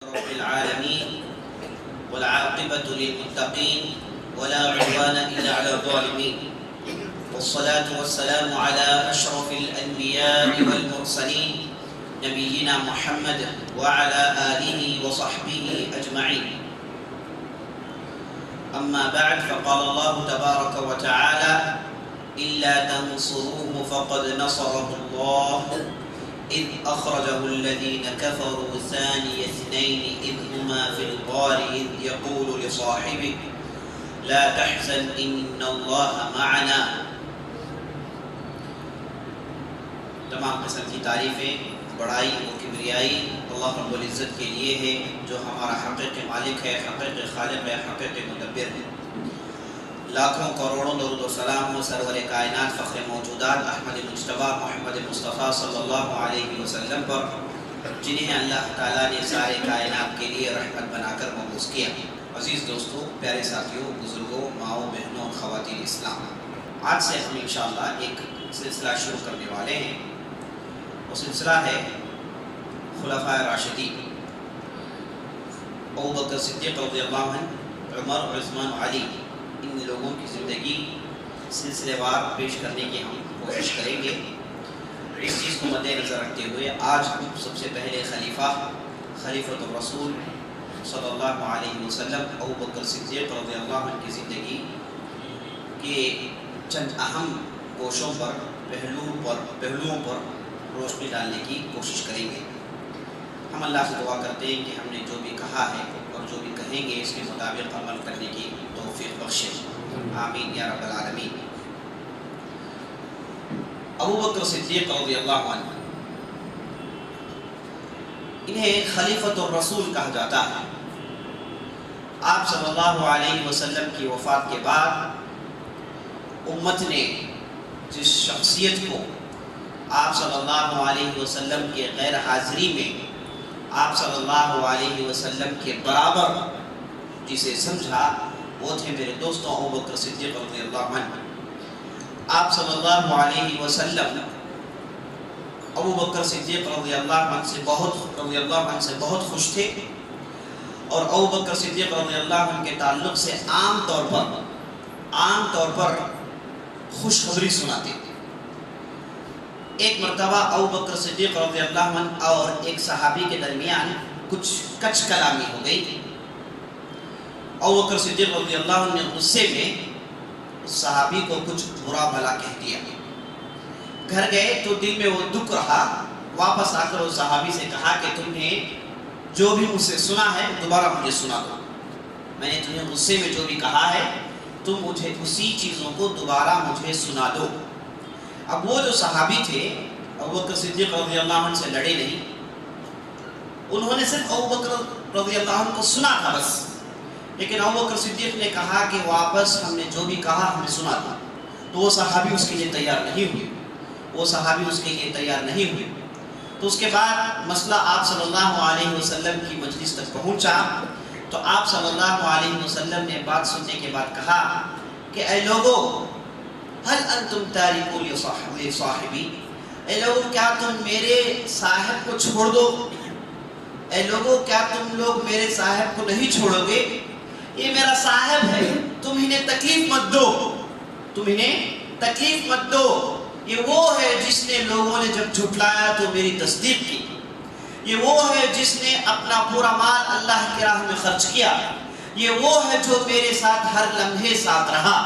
رب العالمين والعاقبة للمتقين ولا عدوان إلا على الظالمين والصلاة والسلام على أشرف الأنبياء والمرسلين نبينا محمد وعلى آله وصحبه أجمعين. أما بعد، فقال الله تبارك وتعالى: إلا تنصروه فقد نصره الله إذ أخرجه الذين كفروا ثاني اثنين إذ هما في الغار إذ يقول لصاحبه لا تحزن إن الله معنا. تمام قسم کی تعریفیں، بڑائی اور کبریائی اللہ رب العزت کے لیے ہے، جو ہمارا حقیقی مالک ہے، حقیقی خالق ہے، حقیقی مدبر ہے۔ لاکھوں کروڑوں درود و سلام ہو سرور کائنات فخر موجودات احمد مجتبی محمد مصطفیٰ صلی اللہ علیہ وسلم پر، جنہیں اللہ تعالیٰ نے سارے کائنات کے لیے رحمت بنا کر مبعوث کیا۔ عزیز دوستوں، پیارے ساتھیوں، بزرگوں، ماؤں، بہنوں اور خواتین اسلام، آج سے ہم انشاءاللہ ایک سلسلہ شروع کرنے والے ہیں۔ وہ سلسلہ ہے خلفائے راشدین، ابوبکر صدیق رضی اللہ عنہ، عمر، عثمان، علی، ان لوگوں کی زندگی سلسلے وار پیش کرنے کی ہم کوشش کریں گے۔ اس چیز کو مد نظر رکھتے ہوئے آج ہم سب سے پہلے خلیفۃ الرسول صلی اللہ علیہ وسلم ابوبکر صدیق رضی اللہ عنہ کی زندگی کے چند اہم گوشوں پر، پہلوؤں پر روشنی ڈالنے کی کوشش کریں گے۔ ہم اللہ سے دعا کرتے ہیں کہ ہم نے جو بھی کہا ہے اور جو بھی کہیں گے اس کے مطابق عمل کرنے کی توفیق بخشے، آمین یا رب العالمین۔ ابوبکر صدیق رضی اللہ عنہ، انہیں خلیفۃ الرسول کہا جاتا ہے۔ آپ صلی اللہ علیہ وسلم کی وفات کے بعد امت نے جس شخصیت کو آپ صلی اللہ علیہ وسلم کے غیر حاضری میں آپ صلی اللہ علیہ وسلم کے برابر جسے سمجھا، وہ تھے میرے دوستوں ابوبکر صدیق رضی اللہ عنہ۔ آپ صلی اللہ علیہ وسلم ابوبکر صدیق رضی اللہ عنہ سے بہت خوش تھے، اور ابوبکر صدیق رضی اللہ عنہ کے تعلق سے عام طور پر خوشخبری سناتے تھے۔ ایک مرتبہ ابوبکر صدیق رضی اللہ عنہ اور ایک صحابی کے درمیان کچھ کچھ کلامی ہو گئی۔ ابوبکر صدیق رضی اللہ عنہ نے غصے میں اس صحابی کو کچھ برا بھلا کہہ دیا۔ گھر گئے تو دل میں وہ دکھ رہا، واپس آ کر اس صحابی سے کہا کہ تم نے جو بھی مجھ سے سنا ہے دوبارہ مجھے سنا دو۔ میں نے تمہیں غصے میں جو بھی کہا ہے تم مجھے اسی چیزوں کو دوبارہ مجھے سنا دو۔ اب وہ جو صحابی تھے ابوبکر صدیق رضی اللہ عنہ سے لڑے نہیں، انہوں نے صرف ابوبکر رضی اللہ عنہ کو سنا تھا بس، لیکن ابوبکر صدیق نے کہا کہ واپس ہم نے جو بھی کہا ہمیں سنا دو۔ تو وہ صحابی اس کے لیے تیار نہیں ہوئے۔ تو اس کے بعد مسئلہ آپ صلی اللہ علیہ وسلم کی مجلس تک پہنچا، تو آپ صلی اللہ علیہ وسلم نے بات سننے کے بعد کہا کہ اے لوگوں، هل انتم تارکو لصاحبی، اے لوگوں کیا تم میرے صاحب کو چھوڑ دو؟ اے لوگوں کیا تم لوگ میرے صاحب کو نہیں چھوڑو گے؟ یہ میرا صاحب ہے، تم انہیں تکلیف مت دو۔ یہ وہ ہے جس نے لوگوں نے جب جھٹلایا تو میری تصدیق کی، یہ وہ ہے جس نے اپنا پورا مال اللہ کی راہ میں خرچ کیا، یہ وہ ہے جو میرے ساتھ ہر لمحے ساتھ رہا،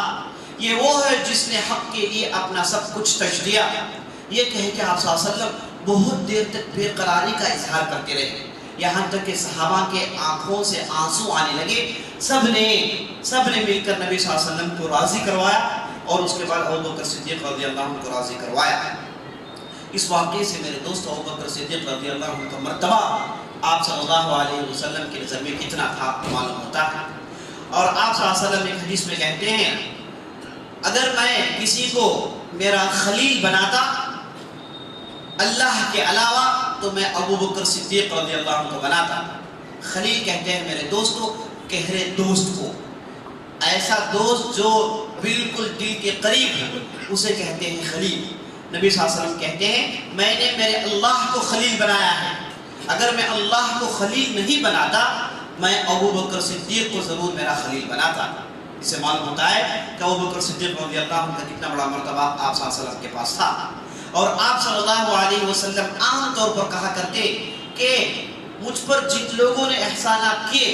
یہ وہ ہے جس نے حق کے لیے اپنا سب کچھ تج دیا۔ یہ کہہ کہ آپ صلی اللہ علیہ وسلم بہت دیر تک بے قراری کا اظہار کرتے رہے، یہاں تک کہ صحابہ کے آنکھوں سے آنسو آنے لگے۔ سب نے مل کر نبی صلی اللہ علیہ وسلم کو راضی کروایا، اور اس کے بعد ابوبکر صدیق رضی اللہ عنہ کو راضی کروایا۔ اس واقعے سے میرے دوست ابوبکر صدیق رضی اللہ عنہ کا مرتبہ آپ صلی اللہ علیہ وسلم کی نظر میں کتنا تھا معلوم ہوتا ہے۔ اور آپ صلی اللہ علیہ وسلم ایک حدیث میں کہتے ہیں، اگر میں کسی کو میرا خلیل بناتا اللہ کے علاوہ تو میں ابوبکر صدیق رضی اللہ عنہ کو بناتا۔ خلیل کہتے ہیں میرے دوستو گہرے دوست کو، ایسا دوست جو بالکل دل کے قریب ہے اسے کہتے ہیں خلیل۔ نبی صلی اللہ علیہ وسلم کہتے ہیں میں نے میرے اللہ کو خلیل بنایا ہے، اگر میں اللہ کو خلیل نہیں بناتا میں ابو بکر صدیق کو ضرور میرا خلیل بناتا۔ اس سے معلوم ہوتا ہے کہ ابو بکر صدیق رضی اللہ عنہ کا کتنا بڑا مرتبہ آپ صلی اللہ علیہ وسلم کے پاس تھا۔ اور آپ صلی اللہ علیہ وسلم عام طور پر کہا کرتے کہ مجھ پر جن لوگوں نے احسانات کیے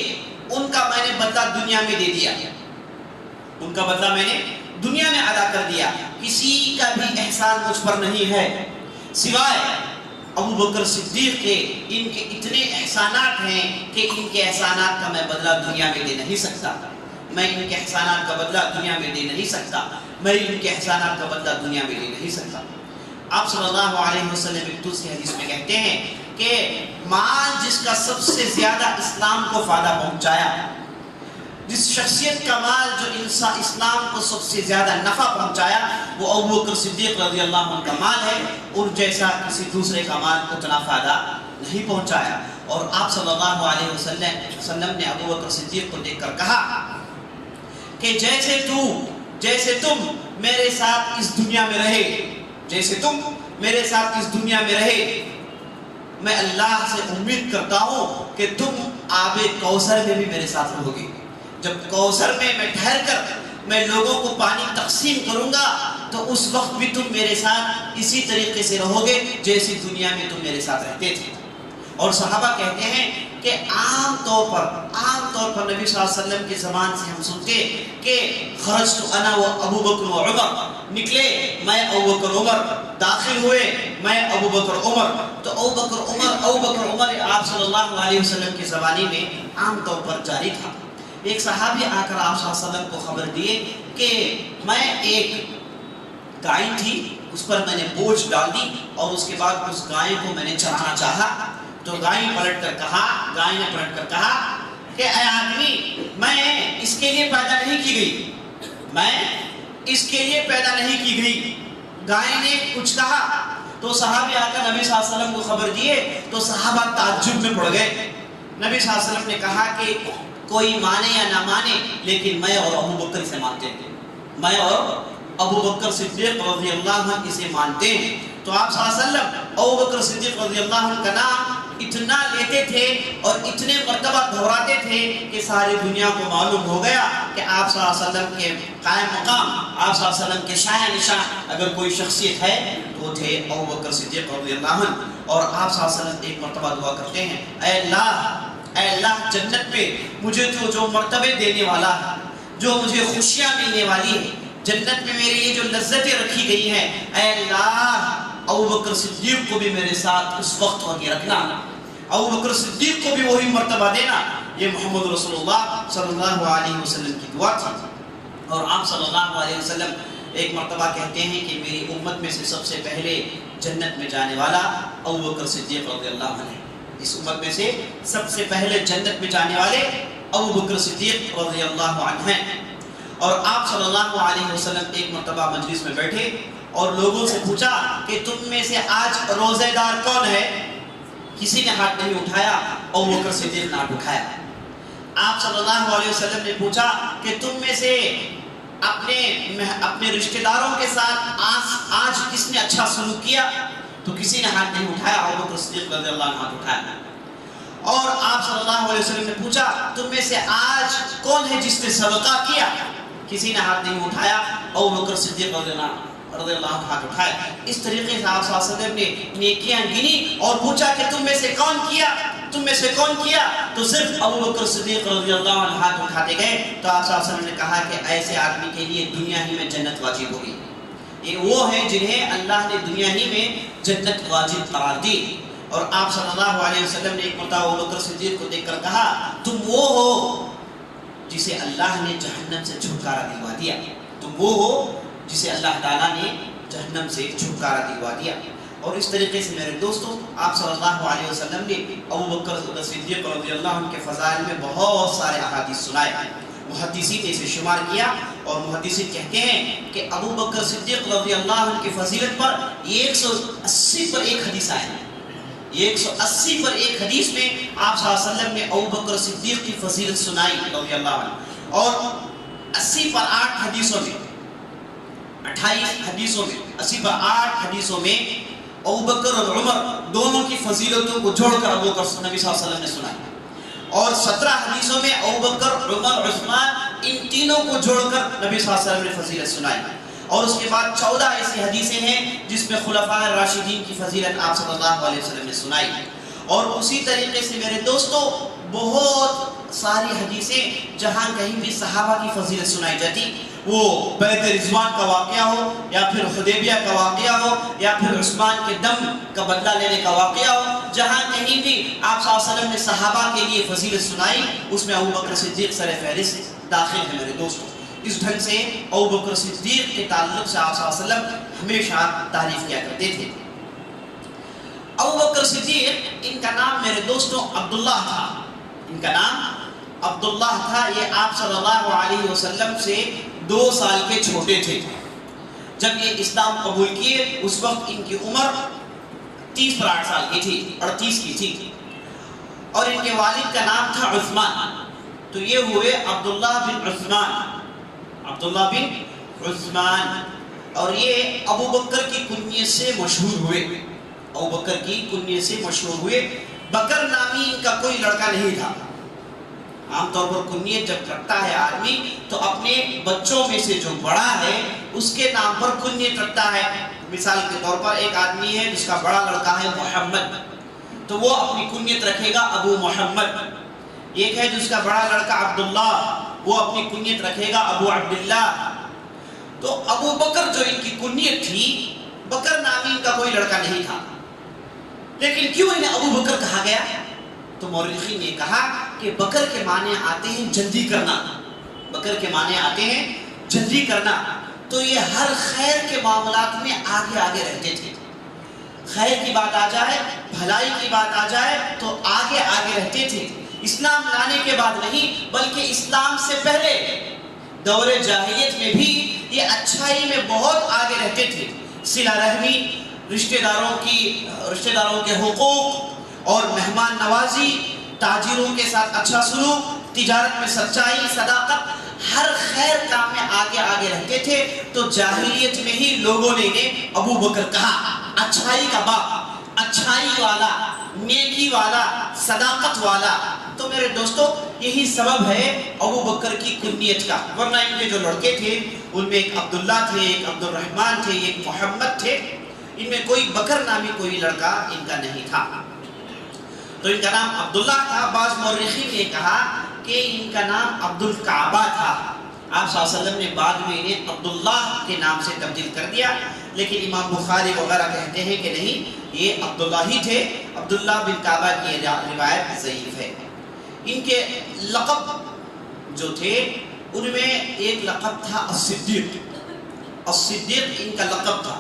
ان کا میں نے بدلہ دنیا میں دے دیا، ان کا بدلہ میں نے دنیا میں ادا کر دیا، کسی کا بھی احسان مجھ پر نہیں ہے سوائے ابو بکر صدیق کے۔ ان کے اتنے احسانات ہیں کہ ان کے احسانات کا میں بدلہ دنیا میں دے نہیں سکتا، میں ان کے احسانات کا بدلہ دنیا میں دے نہیں سکتا، میں ان کے احسانات کا بدلہ دنیا میں دے نہیں سکتا۔ آپ صلی اللہ علیہ وسلم ایک دوسری حدیث میں کہتے ہیں کہ مال جس کا سب سے زیادہ اسلام کو فائدہ پہنچایا، جس شخصیت کا مال جو اسلام کو سب سے زیادہ نفع پہنچایا، وہ ابو بکر صدیق رضی اللہ عنہ کا مال ہے، اور جیسا کسی دوسرے کا مال اتنا فائدہ نہیں پہنچایا۔ اور آپ صلی اللہ علیہ وسلم نے ابو بکر صدیق کو دیکھ کر کہا کہ جیسے تم میرے ساتھ اس دنیا میں رہے، جیسے تم میرے ساتھ اس دنیا میں رہے، میں اللہ سے امید کرتا ہوں کہ تم آب کوثر میں بھی میرے ساتھ رہو گے۔ جب کوثر میں ٹھہر کر میں لوگوں کو پانی تقسیم کروں گا تو اس وقت بھی تم میرے ساتھ اسی طریقے سے رہو گے جیسی دنیا میں تم میرے ساتھ رہتے تھے۔ اور صحابہ کہتے ہیں کہ عام طور پر نبی صلی اللہ علیہ وسلم کی زبان سے ہم سنتے کہ خرجت انا و ابو بکر و عمر، نکلے میں ابو بکر عمر، داخل ہوئے میں ابو بکر عمر۔ تو ابو بکر عمر آپ صلی اللہ علیہ وسلم کی زبانی میں عام طور پر جاری تھا۔ ایک صحابی آ کر آپ صلی اللہ علیہ وسلم کو خبر دیے کہ میں ایک گائے تھی، اس پر میں نے بوجھ ڈال دی اور اس کے بعد اس گائے کو میں نے چرانا چاہا، تو گائے نے پلٹ کر کہا کہ اے آدمی، میں اس کے لیے پیدا نہیں کی گئی، میں اس کے لیے پیدا نہیں کی گئی۔ گائے نے کچھ کہا تو صحابی آ کر نبی صلی اللہ علیہ وسلم کو خبر دیے تو صحابہ تعجب میں پڑ گئے۔ نبی صلی اللہ علیہ وسلم نے کہا کہ کوئی مانے یا نہ مانے لیکن میں اور ابو بکر اسے مانتے ہیں، میں اور ابو بکر صدیق رضی اللہ عنہ اسے مانتے ہیں۔ تو آپ صلی اللہ علیہ وسلم ابو بکر صدیق رضی اللہ عنہ کا نام اتنا لیتے تھے اور اتنے مرتبہ دہراتے تھے کہ ساری دنیا کو معلوم ہو گیا کہ آپ صلی اللہ علیہ وسلم کے قائم مقام، آپ صلی اللہ علیہ وسلم کے شاہ نشان اگر کوئی شخصیت ہے تو وہ تھے ابو بکر صدیق رضی اللہ عنہ۔ اور آپ صلی اللہ علیہ وسلم ایک مرتبہ دعا کرتے ہیں، اے اللہ جنت میں مجھے جو مرتبے دینے والا ہے، جو مجھے خوشیاں ملنے والی ہے، جنت میں میرے لیے جو لذتیں رکھی گئی ہیں، اے اللہ ابو بکر صدیق کو بھی میرے ساتھ اس وقت وہیں رکھنا، ابو بکر صدیق کو بھی وہی مرتبہ دینا۔ یہ محمد رسول اللہ صلی اللہ علیہ وسلم کی دعا تھی۔ اور آپ صلی اللہ علیہ وسلم ایک مرتبہ کہتے ہیں کہ میری امت میں سے سب سے پہلے جنت میں جانے والا ابو بکر صدیق رضی اللہ عنہ ہے، اس امت میں سے سب سے پہلے جنت میں جانے والے ابو بکر صدیق رضی اللہ عنہ ہیں۔ اور آپ صلی اللہ علیہ وسلم ایک مرتبہ مجلس میں بیٹھے اور لوگوں سے پوچھا کہ تم میں سے آج روزے دار کون ہے؟ کسی نے ہاتھ نہیں اٹھایا، ابو بکر صدیق نے ہاتھ اٹھایا۔ آپ صلی اللہ علیہ وسلم نے پوچھا کہ تم میں سے اپنے رشتہ داروں کے ساتھ آج کس نے اچھا سلوک کیا؟ تو کسی نے ہاتھ نہیں اٹھایا، ابو بکر صدیق رضی اللہ عنہ ہاتھ اٹھایا۔ اور آپ صلی اللہ علیہ وسلم نے پوچھا تم میں سے آج کون ہے جس نے صدقہ کیا؟ کسی نے ہاتھ نہیں اٹھایا، ابو بکر صدیق رضی اللہ عنہ ہاتھ اٹھایا۔ اس طریقے سے آپ صلی اللہ علیہ وسلم نے نیکیاں گنی اور پوچھا کہ تم میں سے کون کیا؟ تو صرف ابو بکر صدیق رضی اللہ عنہ ہاتھ اٹھاتے گئے۔ تو آپ صلی اللہ علیہ وسلم نے کہا کہ ایسے آدمی کے لیے دنیا ہی میں جنت واجب ہوگی۔ یہ وہ ہیں جنہیں اللہ نے دنیا ہی میں جنت واجب قرار دی۔ اور آپ صلی اللہ علیہ وسلم نے ایک مرتبہ ابو بکر صدیق کو دیکھ کر کہا تم وہ ہو جسے اللہ نے جہنم سے چھٹکارا دلوا دیا، تم وہ ہو جسے اللہ تعالیٰ نے جہنم سے چھٹکارا دلوا دیا۔ اور اس طریقے سے میرے دوستوں آپ صلی اللہ علیہ وسلم نے ابو بکر صدیق رضی اللہ عنہ کے فضائل میں بہت سارے احادیث سنائے، محدثین نے اسے شمار کیا۔ اور محدثین کہتے ہیں کہ ابو بکر صدیق رضی اللہ عنہ کی فضیلت پر 180 پر ایک حدیث آئے ہیں، 180 پر ایک حدیث میں آپ صلی اللہ علیہ وسلم نے ابو بکر صدیق کی فضیلت سنائی رضی اللہ عنہ۔ اور 80 پر 8 حدیثوں میں 28 حدیثوں میں 80 پر 8 حدیثوں میں ابو بکر اور عمر دونوں کی فضیلتوں کو جوڑ کر ابو بکر نبی صلی اللہ علیہ وسلم نے سنائی، اور 17 حدیثوں میں ابو بکر، عمر، عثمان ان تینوں کو جوڑ کر نبی صلی اللہ علیہ وسلم نے فضیلت سنائی، اور اس کے بعد 14 ایسی حدیثیں ہیں جس میں خلفاء راشدین کی فضیلت آپ صلی اللہ علیہ وسلم نے سنائی۔ اور اسی طریقے سے میرے دوستو بہت ساری حدیثیں جہاں کہیں بھی صحابہ کی فضیلت سنائی جاتی، وہ بیعت رضوان کا واقعہ ہو یا پھر حدیبیہ کا واقعہ ہو یا پھر عثمان کے دم کا بدلہ لینے کا واقعہ ہو، جہاں کہیں بھی آپ صلی اللہ علیہ وسلم نے صحابہ کے لیے فضیلت سنائی، اس میں ابو بکر صدیق سر فہرست داخل ہے میرے دوستو۔ اس ڈھنگ سے ابو بکر صدیق کے تعلق سے آپ صلی اللہ علیہ وسلم ہمیشہ تعریف کیا کرتے تھے۔ ابو بکر صدیق، ان کا نام میرے دوستوں عبداللہ تھا، ان کا نام عبداللہ تھا۔ یہ آپ صلی اللہ علیہ وسلم سے 2 سال کے چھوٹے تھے۔ جب یہ اسلام قبول کیے اس وقت ان کی عمر 30-8 سال کی تھی، 38 کی تھی، اور ان کے والد کا نام تھا عثمان، تو یہ ہوئے عبداللہ بن عثمان، عبداللہ بن عثمان، اور یہ ابو بکر کی کنیت سے مشہور ہوئے، ابو بکر کی کنیت سے مشہور ہوئے۔ بکر نامی ان کا کوئی لڑکا نہیں تھا۔ عام طور پر کنیت جب رکھتا ہے آدمی تو اپنے بچوں میں سے جو بڑا ہے اس کے نام پر کنیت رکھتا ہے۔ مثال کے طور پر ایک آدمی ہے جس کا بڑا لڑکا ہے محمد، تو وہ اپنی کنیت رکھے گا ابو محمد۔ ایک ہے جس کا بڑا لڑکا عبداللہ، وہ اپنی کنیت رکھے گا ابو عبداللہ۔ تو ابو بکر جو ان کی کنیت تھی، بکر نامی ان کا کوئی لڑکا نہیں تھا، لیکن کیوں انہیں ابو بکر کہا گیا؟ تو مورخین نے کہا کہ بکر کے معنی آتے ہیں جلدی کرنا، بکر کے معنی آتے ہیں جلدی کرنا، تو یہ ہر خیر کے معاملات میں آگے آگے رہتے تھے۔ خیر کی بات آ جائے، بھلائی کی بات آ جائے تو آگے آگے رہتے تھے۔ اسلام لانے کے بعد نہیں بلکہ اسلام سے پہلے دور جاہلیت میں بھی یہ اچھائی میں بہت آگے رہتے تھے۔ صلہ رحمی، رشتہ داروں کے حقوق اور مہمان نوازی، تاجروں کے ساتھ اچھا سلوک، تجارت میں سچائی، صداقت، ہر خیر کام میں آگے آگے رہتے تھے۔ تو جاہلیت میں ہی لوگوں نے انہیں ابو بکر کہا، اچھائی کا باپ، اچھائی والا، نیکی والا، صداقت والا۔ تو میرے دوستو یہی سبب ہے ابو بکر کی کنیت کا، ورنہ ان کے جو لڑکے تھے ان میں ایک عبداللہ تھے، ایک عبد الرحمن تھے، ایک محمد تھے، ان میں کوئی بکر نامی کوئی لڑکا ان کا نہیں تھا۔ تو ان کا نام عبداللہ تھا۔ بعض مورخین نے کہا کہ ان کا نام عبد الکعبہ تھا۔ آپ صلی اللہ علیہ وسلم نے بعد میں انہیں عبداللہ کے نام سے تبدیل کر دیا، لیکن امام بخاری وغیرہ کہتے ہیں کہ نہیں، یہ عبداللہ ہی تھے۔ عبداللہ بن کعبہ کی روایت ضعیف ہے۔ ان کے لقب جو تھے ان میں ایک لقب تھا الصدیق، الصدیق ان کا لقب تھا۔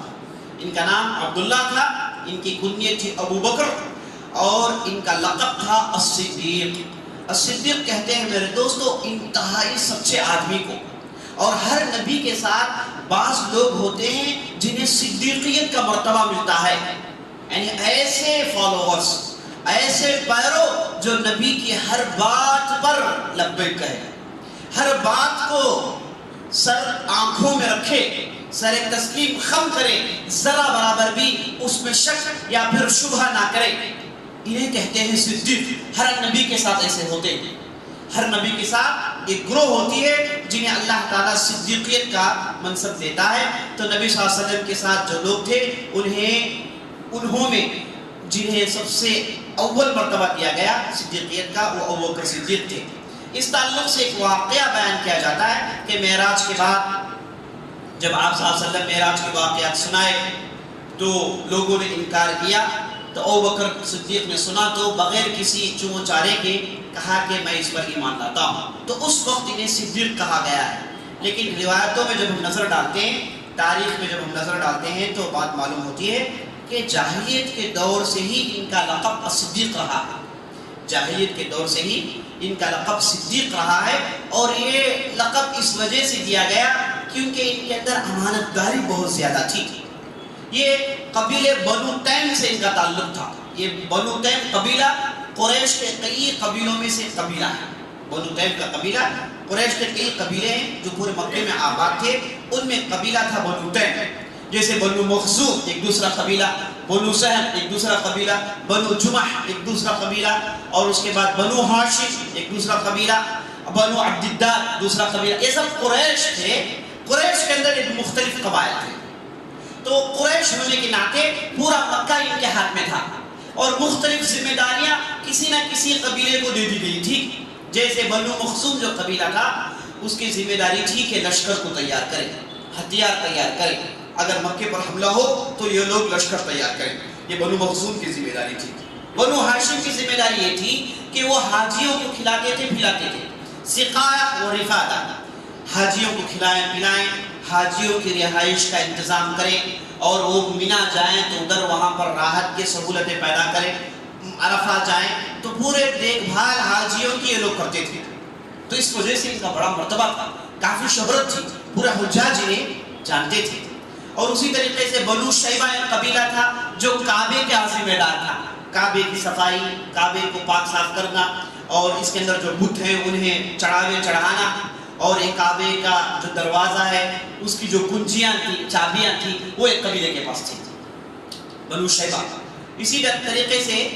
ان کا نام عبداللہ تھا، ان کی کنیت تھی ابو بکر، اور ان کا لقب تھا الصدیق۔ الصدیق کہتے ہیں میرے دوستو انتہائی سچے آدمی کو، اور ہر نبی کے ساتھ بعض لوگ ہوتے ہیں جنہیں صدیقیت کا مرتبہ ملتا ہے، یعنی ایسے فالوورز، ایسے پیرو جو نبی کی ہر بات پر لبیک کہے، ہر بات کو سر آنکھوں میں رکھے، سر تسلیم خم کرے، ذرا برابر بھی اس میں شک یا پھر شبہ نہ کرے، انہیں کہتے ہیں صدیق۔ ہر نبی کے ساتھ ایسے ہوتے ہیں، ہر نبی کے ساتھ ایک گروہ ہوتی ہے جنہیں اللہ تعالیٰ صدیقیت کا منصب دیتا ہے۔ تو نبی صلی اللہ علیہ وسلم کے ساتھ جو لوگ تھے انہوں میں جنہیں سب سے اول مرتبہ دیا گیا صدیقیت کا، وہ ابو بکر صدیق تھے۔ اس تعلق سے ایک واقعہ بیان کیا جاتا ہے کہ معراج کے بعد جب آپ صلی اللہ علیہ وسلم معراج کے واقعات سنائے تو لوگوں نے انکار کیا، تو ابو بکر صدیق نے سنا تو بغیر کسی چون چارے کے کہا کہ میں اس پر ایمان لاتا ہوں، تو اس وقت انہیں صدیق کہا گیا ہے۔ لیکن روایتوں میں جب ہم نظر ڈالتے ہیں، تاریخ میں جب ہم نظر ڈالتے ہیں تو بات معلوم ہوتی ہے کہ جاہلیت کے دور سے ہی ان کا لقب الصدیق رہا ہے، جاہلیت کے دور سے ہی ان کا لقب صدیق رہا ہے، اور یہ لقب اس وجہ سے دیا گیا کیونکہ ان کے اندر امانت داری بہت زیادہ تھی۔ یہ قبیلے بنو تیم سے ان کا تعلق تھا۔ یہ بنو تیم قبیلہ قریش کے کئی قبیلوں میں سے قبیلہ ہے۔ بنو تیم کا قبیلہ قریش کے کئی قبیلے ہیں جو پورے مکے میں آباد تھے، ان میں قبیلہ تھا بنو تیم۔ جیسے بنو مخزوم ایک دوسرا قبیلہ، بنو سہم ایک دوسرا قبیلہ، بنو جمح ایک دوسرا قبیلہ، اور اس کے بعد بنو ہاشم ایک دوسرا قبیلہ، بنو عبد الدار دوسرا قبیلہ. یہ سب قریش تھے. قریش کے اندر ایک مختلف قبائل تھے. تو قریش ہونے کے ناطے پورا مکہ ان کے ہاتھ میں تھا، اور مختلف ذمہ داریاں کسی نہ کسی قبیلے کو دے دی گئی تھی. جیسے بنو مخزوم جو قبیلہ تھا اس کی ذمہ داری تھی کہ لشکر کو تیار کرے، ہتھیار تیار کرے، اگر مکے پر حملہ ہو تو یہ لوگ لشکر تیار کریں. یہ بنو مخزوم کی ذمہ داری تھی. بنو ہاشم کی ذمہ داری یہ تھی کہ وہ حاجیوں کو کھلاتے تھے پلاتے تھے. سقایا و رفادہ، حاجیوں کو کھلائیں پلائیں، حاجیوں کی رہائش کا انتظام کریں، اور وہ مینا جائیں تو ادھر وہاں پر راحت کی سہولتیں پیدا کریں. عرفات جائیں تو پورے دیکھ بھال حاجیوں کی یہ لوگ کرتے تھے. تو اس وجہ سے ان کا بڑا مرتبہ تھا، کافی شہرت تھی، پورا حجاج انہیں جانتے تھے. اور اسی طریقے سے بنو شیبہ ایک قبیلہ تھا جو کعبے کے ذمہ دار تھا. کعبے کی صفائی، کعبے کو پاک صاف کرنا، اور اس کے اندر جو بت ہیں انہیں چڑھاوے چڑھانا، اور ایک کعبے کا جو دروازہ ہے اس کی جو کنجیاں تھیں، چابیاں تھیں، وہ ایک قبیلے کے پاس تھی، بنو شیبہ. اسی طریقے سے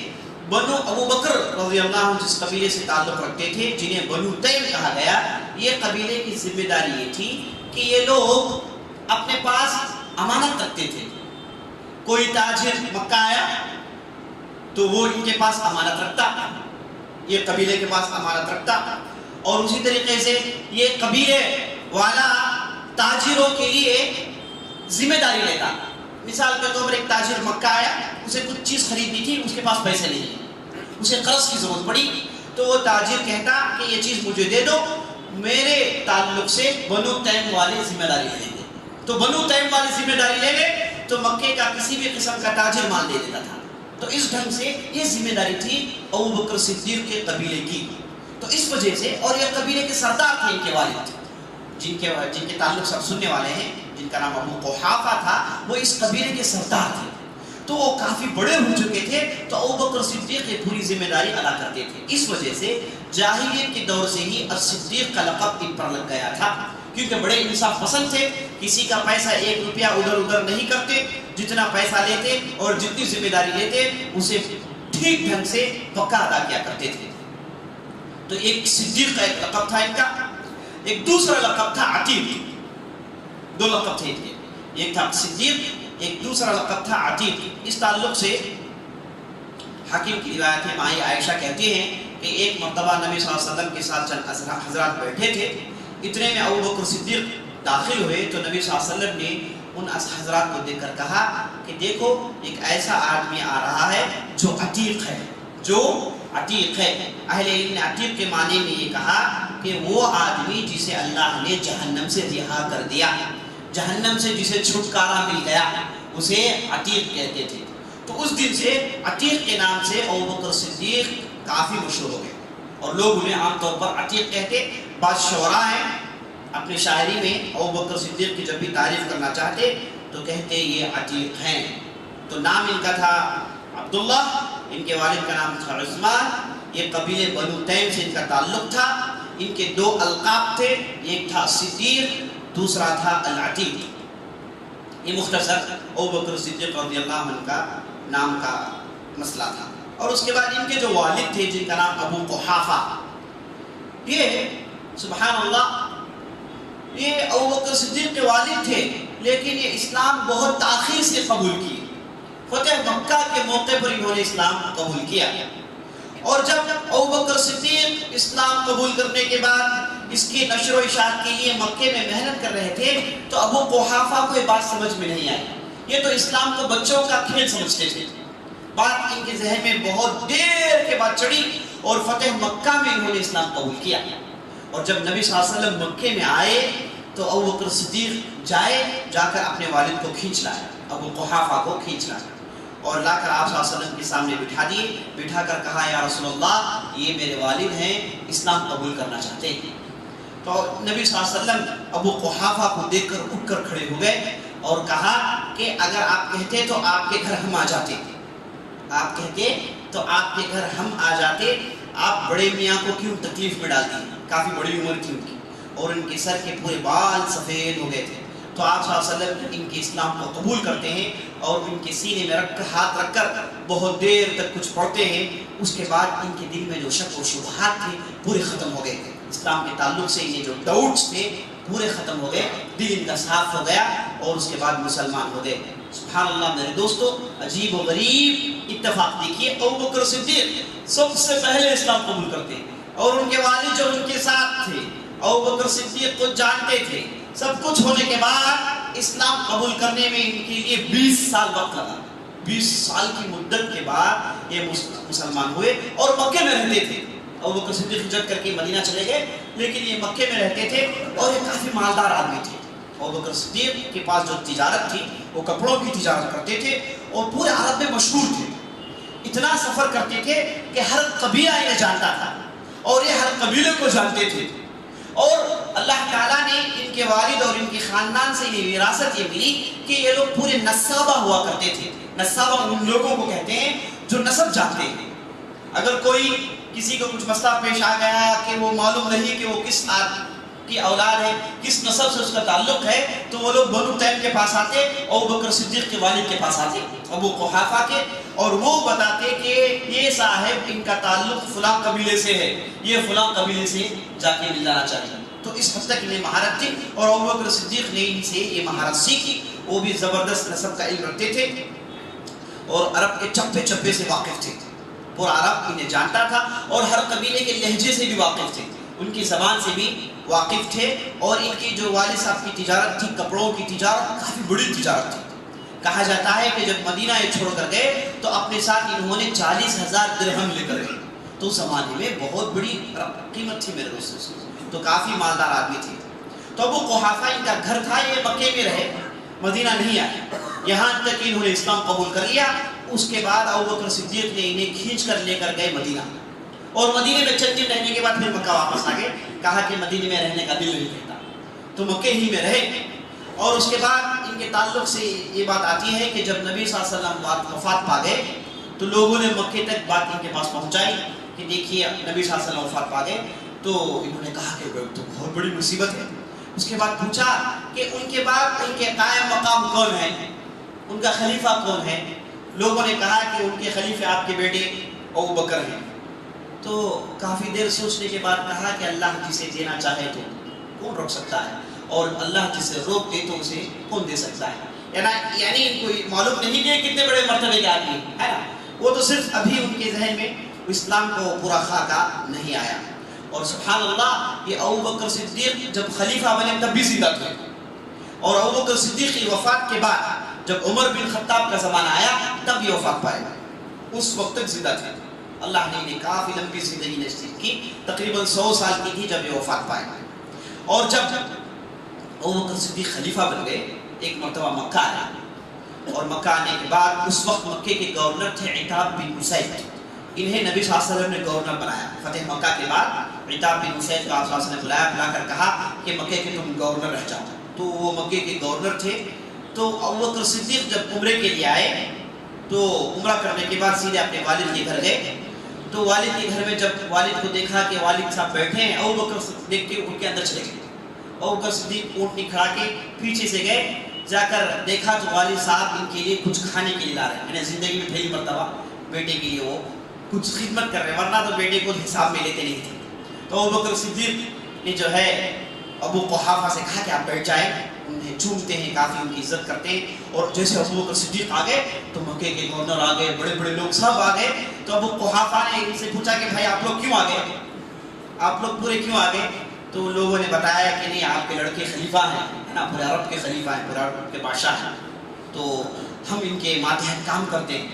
بنو ابو بکر رضی اللہ عنہ جس قبیلے سے تعلق رکھتے تھے، جنہیں بنو تیم کہا گیا، یہ قبیلے کی ذمہ داری یہ تھی کہ یہ لوگ اپنے پاس امانت رکھتے تھے. کوئی تاجر مکہ آیا تو وہ ان کے پاس امانت رکھتا، یہ قبیلے کے پاس امانت رکھتا. اور اسی طریقے سے یہ قبیلے والا تاجروں کے لیے ذمہ داری لیتا. مثال کے طور پر ایک تاجر مکہ آیا، اسے کچھ چیز خریدنی تھی، اس کے پاس پیسے نہیں، اسے قرض کی ضرورت پڑی، تو وہ تاجر کہتا کہ یہ چیز مجھے دے دو، میرے تعلق سے بنو تیم والے ذمہ داری لے لیں گے. تو بنو تیم والے ذمہ داری لے لے تو مکے کا کسی بھی قسم کا تاجر مال دے دیتا تھا. تو اس ڈھنگ سے یہ ذمہ داری تھی ابو بکر صدیق کے قبیلے کی. تو اس وجہ سے، اور یہ قبیلے کے سردار تھے ان کے والد، جن کے تعلق سب سننے والے ہیں، جن کا نام ابو قحافہ تھا، وہ اس قبیلے کے سردار تھے. تو وہ کافی بڑے ہو چکے تھے، تو ابو بکر صدیق یہ پوری ذمہ داری ادا کرتے تھے. اس وجہ سے جاہلیت کے دور سے ہی الصدیق کا لقب ان پر لگ گیا تھا، کیونکہ بڑے انصاف پسند تھے. کسی کا پیسہ 1 روپیہ ادھر ادھر نہیں کرتے، جتنا پیسہ لیتے اور جتنی ذمہ داری لیتے اسے ٹھیک ڈھنگ سے پکا ادا کیا کرتے تھے. تو ایک صدیق کا ایک لقب تھا ان کا. ایک دوسرا لقب تھا عتیق. 2 لقب تھے ان کے، ایک تھا صدیق، ایک دوسرا لقب تھا عتیق. اس تعلق سے حاکم کی روایت ہے، مائی عائشہ کہتی ہیں کہ ایک مرتبہ نبی صلی اللہ علیہ وسلم کے ساتھ چند حضرات بیٹھے تھے. اتنے میں ابو بکر صدیق داخل ہوئے تو نبی صلی اللہ علیہ وسلم نے ان حضرات کو دیکھ کر کہا کہ دیکھو ایک ایسا آدمی آ رہا ہے جو عتیق ہے، جو عتیق ہے. اہل علم نے عتیق کے معنی میں یہ کہا کہ وہ آدمی جسے اللہ نے جہنم سے رہا کر دیا، جہنم سے جسے چھٹکارا مل گیا، اسے عتیق کہتے تھے. تو اس دن سے عتیق کے نام سے ابو بکر صدیق کافی مشہور ہو گئے، اور لوگ انہیں عام طور پر عتیق کہتے. بعض شعراء ہیں اپنی شاعری میں ابو بکر صدیق کی جب بھی تعریف کرنا چاہتے تو کہتے یہ عتیق ہیں. تو نام ان کا تھا عبداللہ، ان کے والد کا نام تھا عثمان. یہ قبیلے بنو تیم سے ان کا تعلق تھا. ان کے 2 القاب تھے، ایک تھا صدیق، دوسرا تھا العتیق. یہ مختصر ابو بکر صدیق رضی اللہ عنہ کا نام کا مسئلہ تھا. اور اس کے بعد ان کے جو والد تھے جن کا نام ابو قحافہ، یہ سبحان اللہ یہ ابو بکر صدیق کے والد تھے، لیکن یہ اسلام بہت تاخیر سے قبول کی. فتح مکہ کے موقع پر انہوں نے اسلام قبول کیا. اور جب ابو بکر صدیق اسلام قبول کرنے کے بعد اس کی نشر و اشاعت کے لیے مکے میں محنت کر رہے تھے تو ابو قحافہ کو یہ بات سمجھ میں نہیں آئی. یہ تو اسلام کو بچوں کا کھیل سمجھتے تھے. بات ان کے ذہن میں بہت دیر کے بعد چڑھی اور فتح مکہ میں انہوں نے اسلام قبول کیا. اور جب نبی صلی اللہ علیہ وسلم مکے میں آئے تو ابو بکر صدیق جا کر اپنے والد کو کھینچ لائے، ابو قحافہ کو کھینچ لائے، اور لا کر آپ صلی اللہ علیہ وسلم کے سامنے بٹھا دیے. بٹھا کر کہا یا رسول اللہ یہ میرے والد ہیں، اسلام قبول کرنا چاہتے ہیں. تو نبی صلی اللہ علیہ وسلم ابو قحافہ کو دیکھ کر اٹھ کر کھڑے ہو گئے اور کہا کہ اگر آپ کہتے تو آپ کے گھر ہم آ جاتے، آپ کہتے تو آپ کے گھر ہم آ جاتے. آپ بڑے میاں کو کیوں تکلیف میں ڈالتی؟ کافی بڑی عمر تھی ان کی، اور ان کے سر کے پورے بال سفید ہو گئے تھے، تو آپ صلی اللہ علیہ وسلم ان کے اسلام کو قبول کرتے ہیں اور ان کے سینے میں ہاتھ رکھ کر بہت دیر تک کچھ پڑھتے ہیں. اس کے بعد ان کے دل میں جو شک و شبہات تھے پورے ختم ہو گئے. اسلام کے تعلق سے انہیں جو ڈاؤٹس تھے پورے ختم ہو گئے، دل ان کا صاف ہو گیا اور اس کے بعد مسلمان ہو گئے. سبحان اللہ میرے دوستو، عجیب و غریب اتفاق. دیکھیے ابوبکر صدیق سب سے پہلے اسلام قبول کرتے ہیں اور ان کے والد جو ان کے ساتھ تھے ابوبکر صدیق کو جانتے تھے. سب کچھ ہونے کے بعد اسلام قبول کرنے میں ان کے لیے 20 سال وقت لگا. 20 سال کی مدت کے بعد یہ مسلمان ہوئے اور مکے میں رہتے تھے. ابوبکر صدیق ہجرت کر کے مدینہ چلے گئے لیکن یہ مکے میں رہتے تھے اور یہ کافی مالدار آدمی تھے. ابوبکر صدیق کے پاس جو تجارت تھی وہ کپڑوں کی تجارت کرتے تھے اور پورے عرب میں مشہور تھے. اتنا سفر کرتے تھے کہ ہر قبیلہ انہیں جانتا تھا اور یہ ہر قبیلے کو جانتے تھے. اور اللہ تعالیٰ نے ان کے والد اور ان کے خاندان سے یہ وراثت یہ ملی کہ یہ لوگ پورے نسابہ ہوا کرتے تھے. نسابہ ان لوگوں کو کہتے ہیں جو نسب جانتے ہیں. اگر کوئی کسی کو کچھ مسئلہ پیش آ گیا کہ وہ معلوم نہیں کہ وہ کس کی اولاد ہے، کس نسب سے اس کا تعلق ہے، تو وہ لوگ بنو تیم کے پاس آتے اور ابوبکر صدیق کے والد کے پاس آتے، ابو قحافہ کے، اور وہ بتاتے کہ یہ صاحب ان کا تعلق فلاں قبیلے سے ہے، یہ فلاں قبیلے سے جا کے مل جانا چاہیے. تو اس حد تک انہیں مہارت تھی اور ابوبکر صدیق نے ان سے یہ مہارت سیکھی. وہ بھی زبردست نسب کا علم رکھتے تھے اور عرب کے چپے چپے سے واقف تھے. پورا عرب انہیں جانتا تھا اور ہر قبیلے کے لہجے سے بھی واقف تھے، ان کی زبان سے بھی واقف تھے. اور ان کی جو والد صاحب کی تجارت تھی، کپڑوں کی تجارت، کافی بڑی تجارت تھی. کہا جاتا ہے کہ جب مدینہ یہ چھوڑ کر گئے تو اپنے ساتھ انہوں نے 40,000 درہم لے کر گئے. تو زمانے میں بہت بڑی قیمت تھی میرے دوستوں، تو کافی مالدار آدمی تھے. تو ابو قحافہ ان کا گھر تھا، یہ مکے میں رہے، مدینہ نہیں آئے، یہاں تک انہوں نے اسلام قبول کر لیا. اس کے بعد ابوبکر صدیق نے انہیں کھینچ کر لے کر گئے مدینہ، اور مدینے میں چند دن رہنے کے بعد پھر مکہ واپس آ گئے. کہا کہ مدینے میں رہنے کا دل نہیں کرتا، تو مکے ہی میں رہے. اور اس کے بعد ان کے تعلق سے یہ بات آتی ہے کہ جب نبی صلی اللہ علیہ وسلم وفات پا گئے تو لوگوں نے مکے تک بات ان کے پاس پہنچائی کہ دیکھیے نبی صلی اللہ علیہ وسلم وفات پا گئے. تو انہوں نے کہا کہ تو بہت بڑی مصیبت ہے. اس کے بعد پوچھا کہ ان کے بعد ان کے قائم مقام کون ہے، ان کا خلیفہ کون ہے. لوگوں نے کہا کہ ان کے خلیفہ آپ کے بیٹے ابوبکر ہیں. تو کافی دیر سوچنے کے بعد کہا کہ اللہ جسے دینا چاہے تو کون روک سکتا ہے، اور اللہ جسے روک دے تو اسے کون دے سکتا ہے. یعنی ان کو معلوم نہیں کہ کتنے بڑے مرتبے کے آدمی ہے نا. وہ تو صرف ابھی ان کے ذہن میں اسلام کو پورا خاکہ نہیں آیا. اور سبحان اللہ، یہ ابوبکر صدیق جب خلیفہ بنے تب بھی زندہ تھے، اور ابوبکر صدیق کی وفات کے بعد جب عمر بن خطاب کا زمانہ آیا تب یہ وفات پائے، اس وقت تک زندہ تھے. اللہ نے انہیں کافی لمبی زندگی نصیب کی، تقریباً 100 سال کی تھی جب یہ وفات پائے. اور جب ابوبکر صدیق خلیفہ بن گئے، ایک مرتبہ مکہ آیا، اور مکہ آنے کے بعد اس وقت مکے کے گورنر تھے عتاب بن اسید. انہیں نبی صلی اللہ علیہ وسلم نے گورنر بنایا. فتح مکہ کے بعد عتاب بن اسید کو آپ صلی اللہ علیہ وسلم نے بلا کر کہا کہ مکے کے تم گورنر رہ جاؤ. تو وہ مکے کے گورنر تھے. تو ابوبکر صدیق جب عمرے کے لیے آئے تو عمرہ کرنے کے بعد سیدھے اپنے والد کے گھر گئے. تو والد کے گھر میں جب والد کو دیکھا کہ والد صاحب بیٹھے ہیں، ابوبکر صدیق کے ان کے اندر چلے گئے. ابوبکر صدیق اونٹنی کھڑا کے پیچھے سے گئے، جا کر دیکھا تو والد صاحب ان کے لیے کچھ کھانے کے لیے لا رہے ہیں. یعنی زندگی میں پہلی مرتبہ بیٹے کے لیے وہ کچھ خدمت کر رہے ہیں، ورنہ تو بیٹے کو حساب میں لیتے نہیں تھے. تو ابوبکر صدیق نے جو ہے ابو قحافہ سے کہا کہ آپ بیٹھ جائیں. انہیں چومتے ہیں، کافی ان کی عزت کرتے ہیں. اور جیسے ابوبکر صدیق آ گئے تو مکے کے گورنر آ گئے، بڑے بڑے لوگ سب آ گئے. تو ابو قحافہ نے ان سے پوچھا کہ بھائی آپ لوگ کیوں آ گئے، آپ لوگ پورے کیوں آ گئے. تو لوگوں نے بتایا کہ نہیں، آپ کے لڑکے خلیفہ ہیں، ہے نا، پورے عرب کے خلیفہ ہیں، پورے عرب کے بادشاہ ہیں، تو ہم ان کے ماتحت کام کرتے ہیں،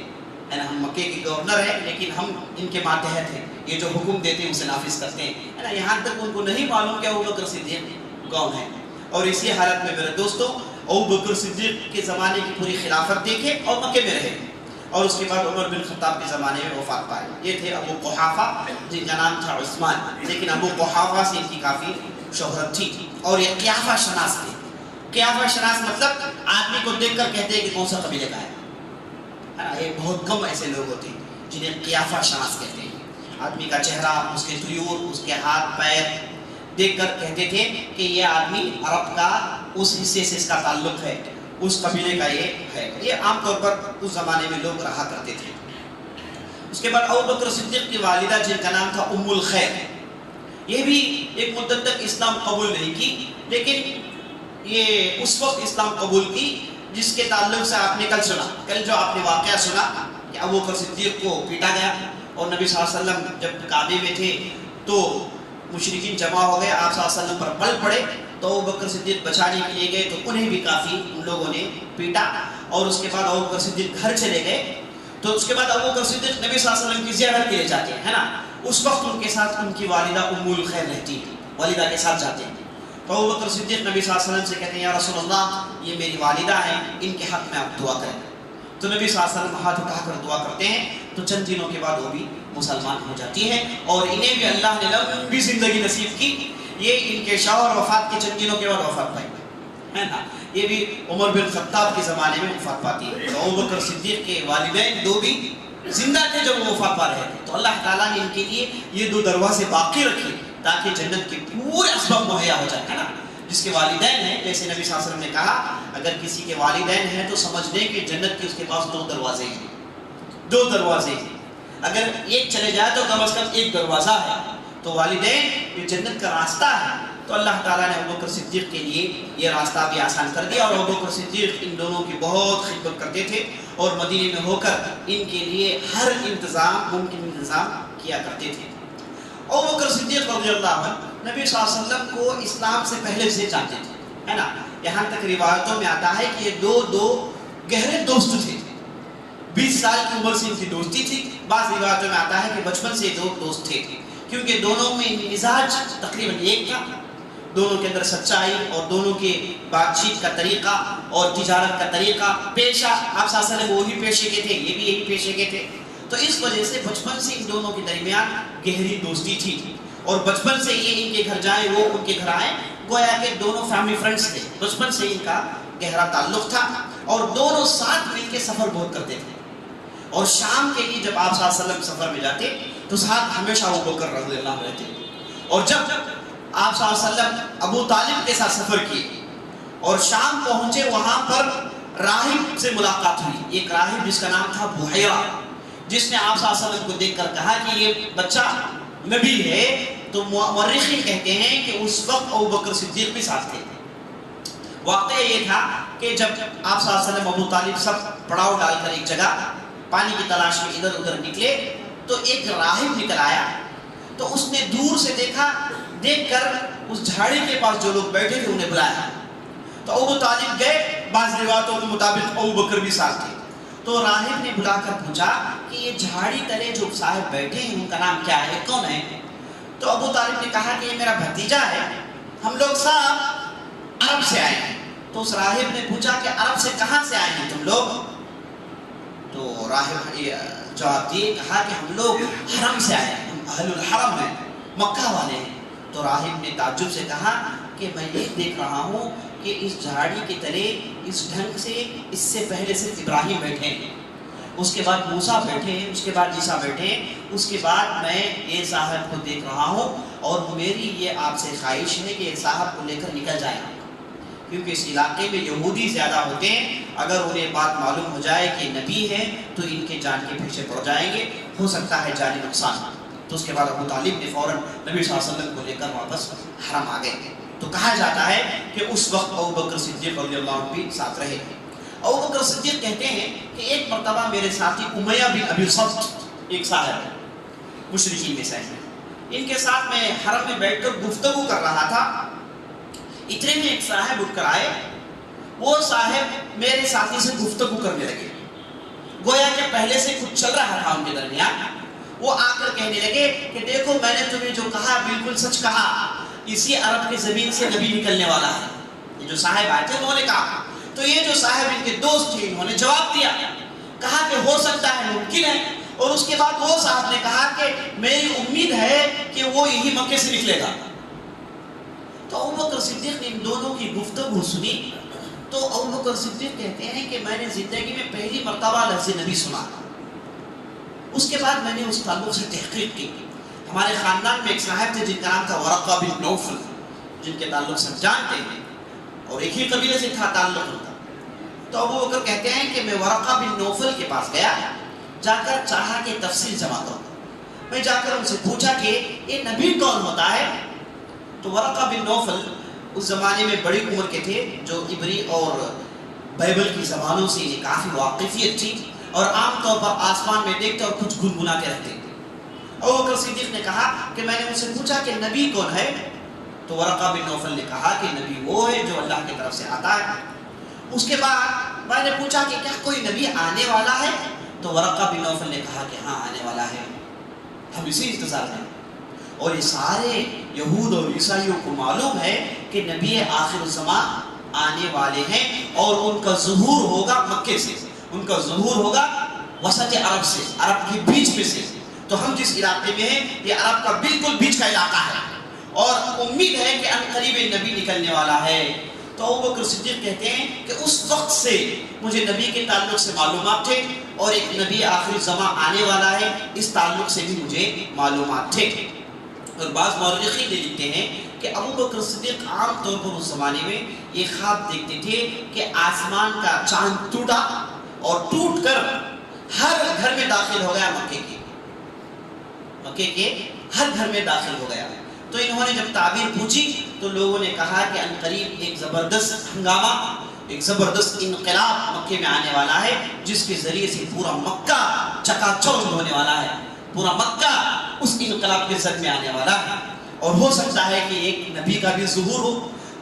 ہے نا. ہم مکے کے گورنر ہیں لیکن ہم ان کے ماتحت ہیں، یہ جو حکم دیتے ہیں اسے نافذ کرتے ہیں، ہے نا. یہاں تک ان کو نہیں معلوم کہ ابوبکر صدیق کون ہے. اور اسی حالت میں میرے دوستوں ابوبکر صدیق کے زمانے کی پوری خلافت دیکھے اور مکے میں رہے. اور اس کے بعد عمر بن خطاب کے زمانے میں وفات پائے. یہ تھے ابو قحافہ، جن کا نام تھا عثمان، لیکن ابو قحافہ سے ان کی کافی شہرت تھی. اور یہ قیافہ شناس تھے. قیافہ شناس مطلب آدمی کو دیکھ کر کہتے ہیں کہ کون سا قبیلے کا ہے. یہ بہت کم ایسے لوگ ہوتے ہیں جنہیں قیافہ شناس کہتے ہیں. آدمی کا چہرہ، اس کے طیور، اس کے ہاتھ پیر دیکھ کر کہتے تھے کہ یہ آدمی عرب کا اس حصے سے اس کا تعلق ہے، اس قبیلے کا یہ ہے۔ یہ عام طور پر اس زمانے میں لوگ رہا کرتے تھے۔ اس کے بعد ابوبکر صدیق کی والدہ جن کا نام تھا ام الخیر، یہ بھی ایک مدت تک اسلام قبول نہیں کی، لیکن یہ اس وقت اسلام قبول کی جس کے تعلق سے آپ نے کل جو آپ نے واقعہ سنا کہ ابوبکر صدیق کو پیٹا گیا، اور نبی صلی اللہ علیہ وسلم جب کعبے میں تھے تو مشرکین جمع ہو گئے، آپ صلی اللہ علیہ وسلم پر پل پڑے تو ابوبکر صدیق بچانے کے لیے گئے تو انہیں بھی کافی ان لوگوں نے پیٹا، اور اس کے بعد ابوبکر صدیق گھر چلے گئے۔ تو اس کے بعد ابوبکر صدیق نبی صلی اللہ علیہ وسلم کی زیارت کے لیے جاتے ہیں، ہے نا، اس وقت ان کے ساتھ ان کی والدہ ام الخیر رہتی ہے، والدہ کے ساتھ جاتے ہیں۔ تو ابوبکر صدیق نبی صلی اللہ علیہ وسلم سے کہتے ہیں یا رسول اللہ یہ میری والدہ ہیں، ان کے حق میں آپ دعا کریں۔ تو نبی صلی اللہ علیہ وسلم ہاتھ اٹھا کر دعا کرتے ہیں، تو چند دنوں کے بعد وہ بھی مسلمان ہو جاتی ہیں، اور انہیں بھی اللہ نے لمبی زندگی نصیب کی۔ یہ ان کے شوہر وفات کے چند دنوں کے بعد وفات پائی ہے نا، یہ بھی عمر بن خطاب کے زمانے میں وفات پاتی ہے۔ تو ابوبکر صدیق کے والدین دو بھی زندہ تھے جب وہ وفات پا رہے تھے، تو اللہ تعالیٰ نے ان کے لیے یہ دو دروازے باقی رکھے تاکہ جنت کے پورے اسباب مہیا ہو جائے، ہے نا۔ جس کے والدین ہیں، جیسے نبی صلی اللہ علیہ وسلم نے کہا اگر کسی کے والدین ہیں تو سمجھ لیں کہ جنت کے اس کے پاس دو دروازے ہیں، دو دروازے ہیں، اگر ایک چلے جائے تو کم از کم ایک دروازہ ہے، تو والدین یہ جنت کا راستہ ہے۔ تو اللہ تعالیٰ نے ابوبکر صدیق کے لیے یہ راستہ بھی آسان کر دیا، اور ابوبکر صدیق ان دونوں کی بہت خدمت کرتے تھے، اور مدینے میں ہو کر ان کے لیے ہر انتظام ممکن انتظام کیا کرتے تھے۔ ابوبکر صدیق رضی اللہ عنہ نبی صلی اللہ علیہ وسلم کو اسلام سے پہلے سے جانتے تھے، ہے نا۔ یہاں تک روایتوں میں آتا ہے کہ یہ دو گہرے دوست تھے، 20 سال کی عمر سے ان کی دوستی تھی۔ بعض روایتوں میں آتا ہے کہ بچپن سے دو دوست تھے، کیونکہ دونوں میں مزاج تقریباً ایک تھا، دونوں کے اندر سچائی اور دونوں کے بات چیت کا طریقہ اور تجارت کا طریقہ، پیشہ آپ صلی اللہ علیہ وسلم وہی پیشے کے تھے، یہ بھی یہی پیشے کے تھے، تو اس وجہ سے بچپن سے ان دونوں کے درمیان گہری دوستی تھی، اور بچپن سے یہ ان کے گھر جائیں وہ ان کے گھر آئیں، گویا کہ دونوں فیملی فرینڈز تھے، بچپن سے ان کا گہرا تعلق تھا، اور دونوں ساتھ مل کے سفر بہت کرتے تھے۔ اور شام کے لیے جب آپ صلی اللہ علیہ وسلم سفر میں جاتے تو ساتھ ہمیشہ ابوبکر رضی اللہ عنہ رہتے، اور جب آپ صلی اللہ علیہ وسلم ابو طالب کے ساتھ سفر کیے اور شام پہنچے، وہاں پر راہب سے ملاقات ہوئی، ایک راہب جس کا نام تھا بحیرہ، جس نے آپ صلی اللہ علیہ وسلم کو دیکھ کر کہا کہ یہ بچہ نبی ہے۔ تو مورخین کہتے ہیں کہ اس وقت ابوبکر صدیق بھی ساتھ تھے۔ واقعہ یہ تھا کہ جب آپ صلی اللہ علیہ وسلم ابو طالب سب پڑاؤ ڈال کر ایک جگہ پانی کی تلاش میں ادھر ادھر نکلے تو ایک راہب نکل آیا، تو اس نے دور سے دیکھ کر اس جھاڑی کے پاس جو لوگ بیٹھے تھے انہیں بلایا، تو ابو طالب گئے، بعض روایتوں کے مطابق ابوبکر بھی ساتھ تھے۔ تو راہب نے بلا کر پوچھا کہ یہ جھاڑی تلے جو صاحب بیٹھے ہیں ان کا نام کیا ہے، کون ہے؟ تو ابو طالب نے کہا کہ یہ میرا بھتیجا ہے، ہم لوگ سب عرب سے آئے ہیں۔ تو اس راہب نے پوچھا کہ عرب سے کہاں سے آئے ہیں تم لوگ؟ تو راہب جواب دیے، کہا کہ ہم لوگ حرم سے آئے ہیں، ہم اہل الحرم ہیں، مکہ والے ہیں۔ تو راہب نے تعجب سے کہا کہ میں یہ دیکھ رہا ہوں کہ اس جھاڑی کے تلے اس ڈھنگ سے اس سے پہلے صرف ابراہیم بیٹھے ہیں، اس کے بعد موسیٰ بیٹھے ہیں، اس کے بعد عیسیٰ بیٹھے ہیں، اس کے بعد میں یہ صاحب کو دیکھ رہا ہوں، اور میری یہ آپ سے خواہش ہے کہ صاحب کو لے کر نکل جائیں، کیونکہ اس علاقے میں یہودی زیادہ ہوتے ہیں، اگر انہیں بات معلوم ہو جائے کہ نبی ہے تو ان کے جان کے پیچھے پڑ جائیں گے، ہو سکتا ہے جانی نقصان۔ تو اس کے بعد ابو طالب نے فوراً نبی صلی اللہ علیہ وسلم کو لے کر واپس حرم آ گئے۔ تو کہا جاتا ہے کہ اس وقت ابوبکر صدیق رضی اللہ عنہ بھی ساتھ رہے۔ ابوبکر صدیق کہتے ہیں کہ ایک مرتبہ میرے ساتھی امیہ بن ابی صلت ایک صاحب ہے، مشرکین میں سے ہیں، ان کے ساتھ میں حرم میں بیٹھ کر گفتگو کر رہا تھا، اتنے میں ایک صاحب اٹھ کر آئے، وہ صاحب میرے ساتھی سے گفتگو کرنے لگے، گویا کہ پہلے سے کچھ چل رہا تھا ان کے درمیان۔ وہ آ کر کہنے لگے کہ دیکھو میں نے تمہیں جو کہا بالکل سچ کہا، اسی عرب کی زمین سے نبی نکلنے والا ہے۔ یہ جو صاحب آئے تھے انہوں نے کہا، تو یہ جو صاحب ان کے دوست تھے انہوں نے جواب دیا، کہا کہ ہو سکتا ہے، ممکن ہے، اور اس کے بعد وہ صاحب نے کہا کہ میری امید ہے کہ وہ یہی مکے سے نکلے گا۔ تو ابوبکر صدیق نے ان دونوں کی گفتگو سنی، تو ابوبکر صدیق کہتے ہیں کہ میں نے زندگی میں پہلی مرتبہ لفظ نبی سنا، اس کے بعد میں نے اس تعلق سے تحقیق کی، ہمارے خاندان میں ایک صاحب تھے جن کا نام تھا ورقہ بن نوفل، جن کے تعلق سے جانتے ہیں، اور ایک ہی قبیلے سے تھا تعلق ہوتا۔ تو ابو بکر کہتے ہیں کہ میں ورقہ بن نوفل کے پاس گیا، جا کر چاہا کہ تفصیل جمع کروں۔ میں جا کر ان سے پوچھا کہ یہ نبی کون ہوتا ہے؟ تو ورقہ بن نوفل اس زمانے میں بڑی عمر کے تھے، جو عبری اور بائبل کی زبانوں سے انہیں کافی واقفیت تھی، اور عام طور پر آسمان میں دیکھتے اور کچھ گنگناتے رہتے تھے۔ ابو بکر صدیق نے کہا کہ میں نے ان سے پوچھا کہ نبی کون ہے؟ تو ورقہ بن نوفل نے کہا کہ نبی وہ ہے جو اللہ کی طرف سے آتا ہے۔ اس کے بعد میں نے پوچھا کہ کیا کوئی نبی آنے والا ہے؟ تو ورقہ بن نوفل نے کہا کہ ہاں آنے والا ہے، ہم اسی انتظار میں۔ اور یہ سارے یہود اور عیسائیوں کو معلوم ہے کہ نبی آخر الزمان آنے والے ہیں، اور ان کا ظہور ہوگا مکے سے، ان کا ظہور ہوگا وسط عرب سے، عرب کے بیچ میں سے۔ تو ہم جس علاقے میں ہیں یہ عرب کا بالکل بیچ کا علاقہ ہے، اور امید ہے کہ ان قریب نبی نکلنے والا ہے۔ تو ابو بکر صدیق کہتے ہیں کہ اس وقت سے مجھے نبی کے تعلق سے معلومات تھے، اور ایک نبی آخری زمان آنے والا ہے اس تعلق سے بھی مجھے معلومات تھے۔ اور بعض مورخین لکھتے ہیں کہ ابو بکر صدیق عام طور پر اس زمانے میں یہ خواب دیکھتے تھے کہ آسمان کا چاند ٹوٹا، اور ٹوٹ کر ہر گھر میں داخل ہو گیا، مکے کے ہر گھر میں داخل ہو گیا۔ تو انہوں نے جب تعبیر پوچھی تو لوگوں نے کہا کہ عنقریب ایک زبردست ہنگامہ، ایک زبردست انقلاب مکے میں آنے والا ہے، جس کے ذریعے سے پورا مکہ چکا چوند ہونے والا ہے، پورا مکہ اس انقلاب کے زد میں آنے والا ہے، اور ہو سکتا ہے کہ ایک نبی کا بھی ظہور ہو۔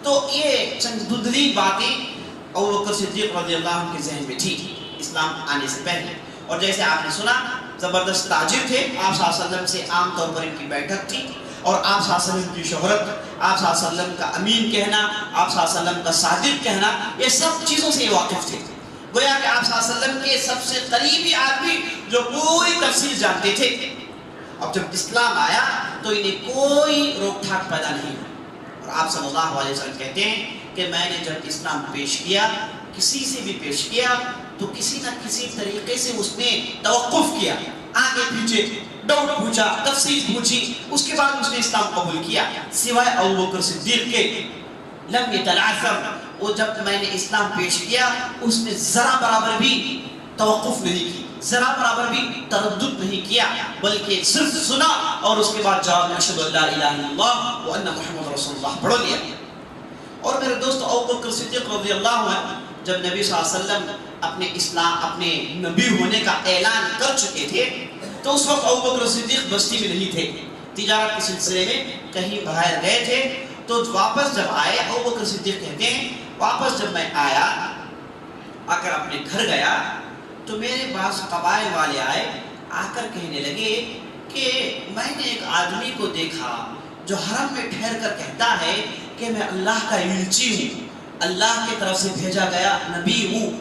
تو یہ چند دھندلی باتیں ابو بکر صدیق رضی اللہ عنہ کے ذہن میں تھی اسلام آنے سے پہلے۔ اور جیسے آپ نے سنا زبردست تاجر تھے، آپ صلی اللہ علیہ وسلم سے عام طور پر ان کی بیٹھک تھی، اور آپ صلی اللہ علیہ وسلم کی شہرت، آپ صلی اللہ علیہ وسلم کا امین کہنا، آپ صلی اللہ علیہ وسلم کا صادق کہنا، یہ سب چیزوں سے یہ واقف تھے۔ گویا کہ آپ صلی اللہ علیہ وسلم کے سب سے قریبی آدمی جو پوری تفصیل جانتے تھے۔ اب جب اسلام آیا تو انہیں کوئی روک ٹھاک پیدا نہیں ہوئی، اور آپ صلی اللہ علیہ وسلم کہتے ہیں کہ میں نے جب اسلام پیش کیا، کسی سے بھی پیش کیا تو کسی نہ کسی طریقے سے اس نے توقف کیا، آگے پیچھے ڈاؤٹ پوچھا، تفصیل پوچھی، اس کے بعد اس نے اسلام قبول کیا، سوائے ابو بکر صدیق کے لم یتلعثم۔ وہ جب میں نے اسلام پیش کیا اس نے ذرا برابر بھی توقف نہیں کی، ذرا برابر بھی تردد نہیں کیا، بلکہ صرف سنا اور اس کے بعد جواب میں اشہد ان لا الہ الا اللہ وان محمد رسول اللہ پڑھ لیا۔ اور میرے دوست ابو بکر صدیق رضی اللہ عنہ جب نبی صلی اللہ علیہ وسلم اپنے نبی ہونے کا اعلان کر چکے تھے تو اس وقت ابو بکر صدیق بستی میں نہیں تھے، تجارت کے سلسلے میں کہیں باہر گئے تھے۔ تو واپس جب آئے، ابو بکر صدیق کہتے ہیں واپس جب میں آیا، آ کر اپنے گھر گیا تو میرے بعض قبائل والے آئے، آ کر کہنے لگے کہ میں نے ایک آدمی کو دیکھا جو حرم میں ٹھہر کر کہتا ہے کہ میں اللہ کا ایلچی ہوں، اللہ کی طرف سے بھیجا گیا نبی ہوں۔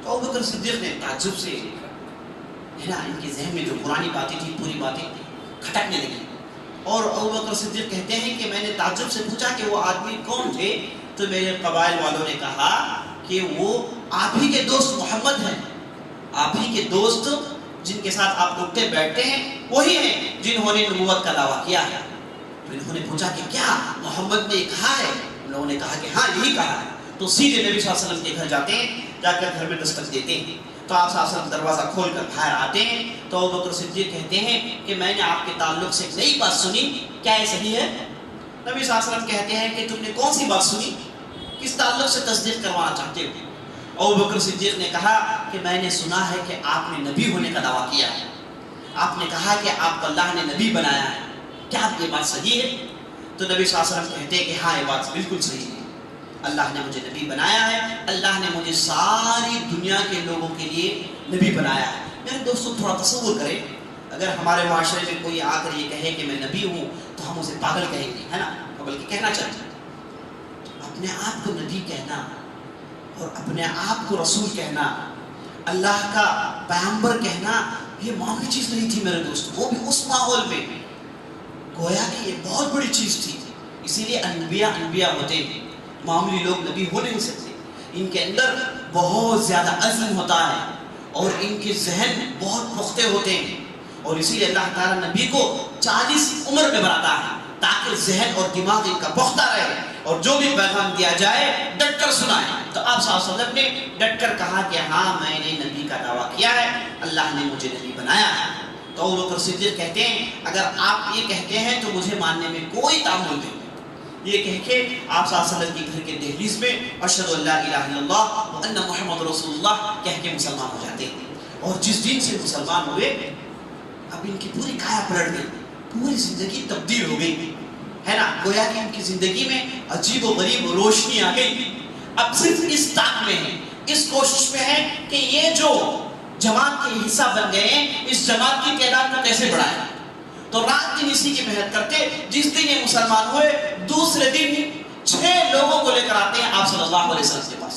تو ابو بکر صدیق نے تعجب سے، ان کے ذہن میں جو پرانی باتیں تھی پوری باتیں کھٹکنے لگی، اور ابو بکر صدیق کہتے ہیں کہ میں نے تعجب سے پوچھا کہ وہ آدمی کون تھے؟ تو میرے قبائل والوں نے کہا کہ وہ آپ ہی کے دوست محمد ہیں، آپ ہی کے دوست جن کے ساتھ آپ اٹھتے بیٹھتے ہیں وہی ہیں جنہوں نے نبوت کا دعویٰ کیا ہے۔ تو انہوں نے پوچھا کہ کیا محمد نے کہا ہے؟ انہوں نے کہا کہ ہاں یہی کہا ہے۔ تو سیدھے نبی صلی اللہ علیہ وسلم کے گھر جاتے ہیں، جا کر گھر میں دستک دیتے ہیں، تو آپ صلی اللہ علیہ وسلم دروازہ کھول کر باہر آتے ہیں۔ تو ابو بکر صدیق کہتے ہیں کہ میں نے آپ کے تعلق سے ایک نئی بات سنی، کیا یہ صحیح ہے؟ نبی صلی اللہ علیہ وسلم کہتے ہیں کہ تم نے کون سی بات سنی، کس تعلق سے تصدیق کروانا چاہتے ہو؟ ابو بکر صدیق نے کہا کہ میں نے سنا ہے کہ آپ نے نبی ہونے کا دعویٰ کیا ہے، آپ نے کہا کہ آپ کو اللہ نے نبی بنایا ہے، کیا یہ بات صحیح ہے؟ تو نبی صلی اللہ علیہ وسلم کہتے ہیں کہ ہاں یہ بات بالکل صحیح ہے، اللہ نے مجھے نبی بنایا ہے، اللہ نے مجھے ساری دنیا کے لوگوں کے لیے نبی بنایا ہے۔ میرے دوستو تھوڑا تصور کریں، اگر ہمارے معاشرے میں کوئی آ کر یہ کہے کہ میں نبی ہوں تو ہم اسے پاگل کہیں گے، ہے نا، بلکہ کہنا چاہیے۔ اپنے آپ کو نبی کہنا اور اپنے آپ کو رسول کہنا، اللہ کا پیغمبر کہنا، یہ معمولی چیز نہیں تھی میرے دوستو، وہ بھی اس ماحول میں، گویا کہ یہ بہت بڑی چیز تھی۔ اسی لیے انبیاء ہوتے ہیں، معمولی لوگ نبی ہو نہیں سکتے، ان کے اندر بہت زیادہ عزم ہوتا ہے اور ان کے ذہن بہت پختہ ہوتے ہیں، اور اسی لیے اللہ تعالیٰ نبی کو 40 عمر میں بناتا ہے تاکہ ذہن اور دماغ ان کا پختہ رہے اور جو بھی پیغام دیا جائے ڈٹ کر سنائے. تو آپ صلی اللہ علیہ وسلم نے ڈٹ کر کہا کہ ہاں میں نے نبی کا دعویٰ کیا ہے, اللہ نے مجھے نبی بنایا ہے. تو ابو بکر صدیق کہتے ہیں اگر آپ یہ کہتے ہیں تو مجھے ماننے میں کوئی تعمل نہیں. یہ کہہ کے آپ صلی اللہ علیہ وسلم کی گھر کے دہلیز میں اشہد ان لا الہ الا اللہ وان محمد رسول اللہ کہہ کے مسلمان ہو جاتے ہیں. اور جس دن سے مسلمان ہوئے اب ان کی پوری کایا پلٹ گئی, پوری زندگی تبدیل ہو گئی ہے نا. گویا کہ ان کی زندگی میں عجیب و غریب روشنی آ گئی. اب صرف اس طاق میں ہے, اس کوشش میں ہے کہ یہ جو جماعت کے حصہ بن گئے ہیں اس جماعت کی تعداد کو کیسے بڑھائیں. تو رات دن اسی کی محنت کرتے. جس دن یہ مسلمان ہوئے دوسرے دن 6 لوگوں کو لے کر آتے ہیں آپ صلی اللہ علیہ وسلم کے پاس.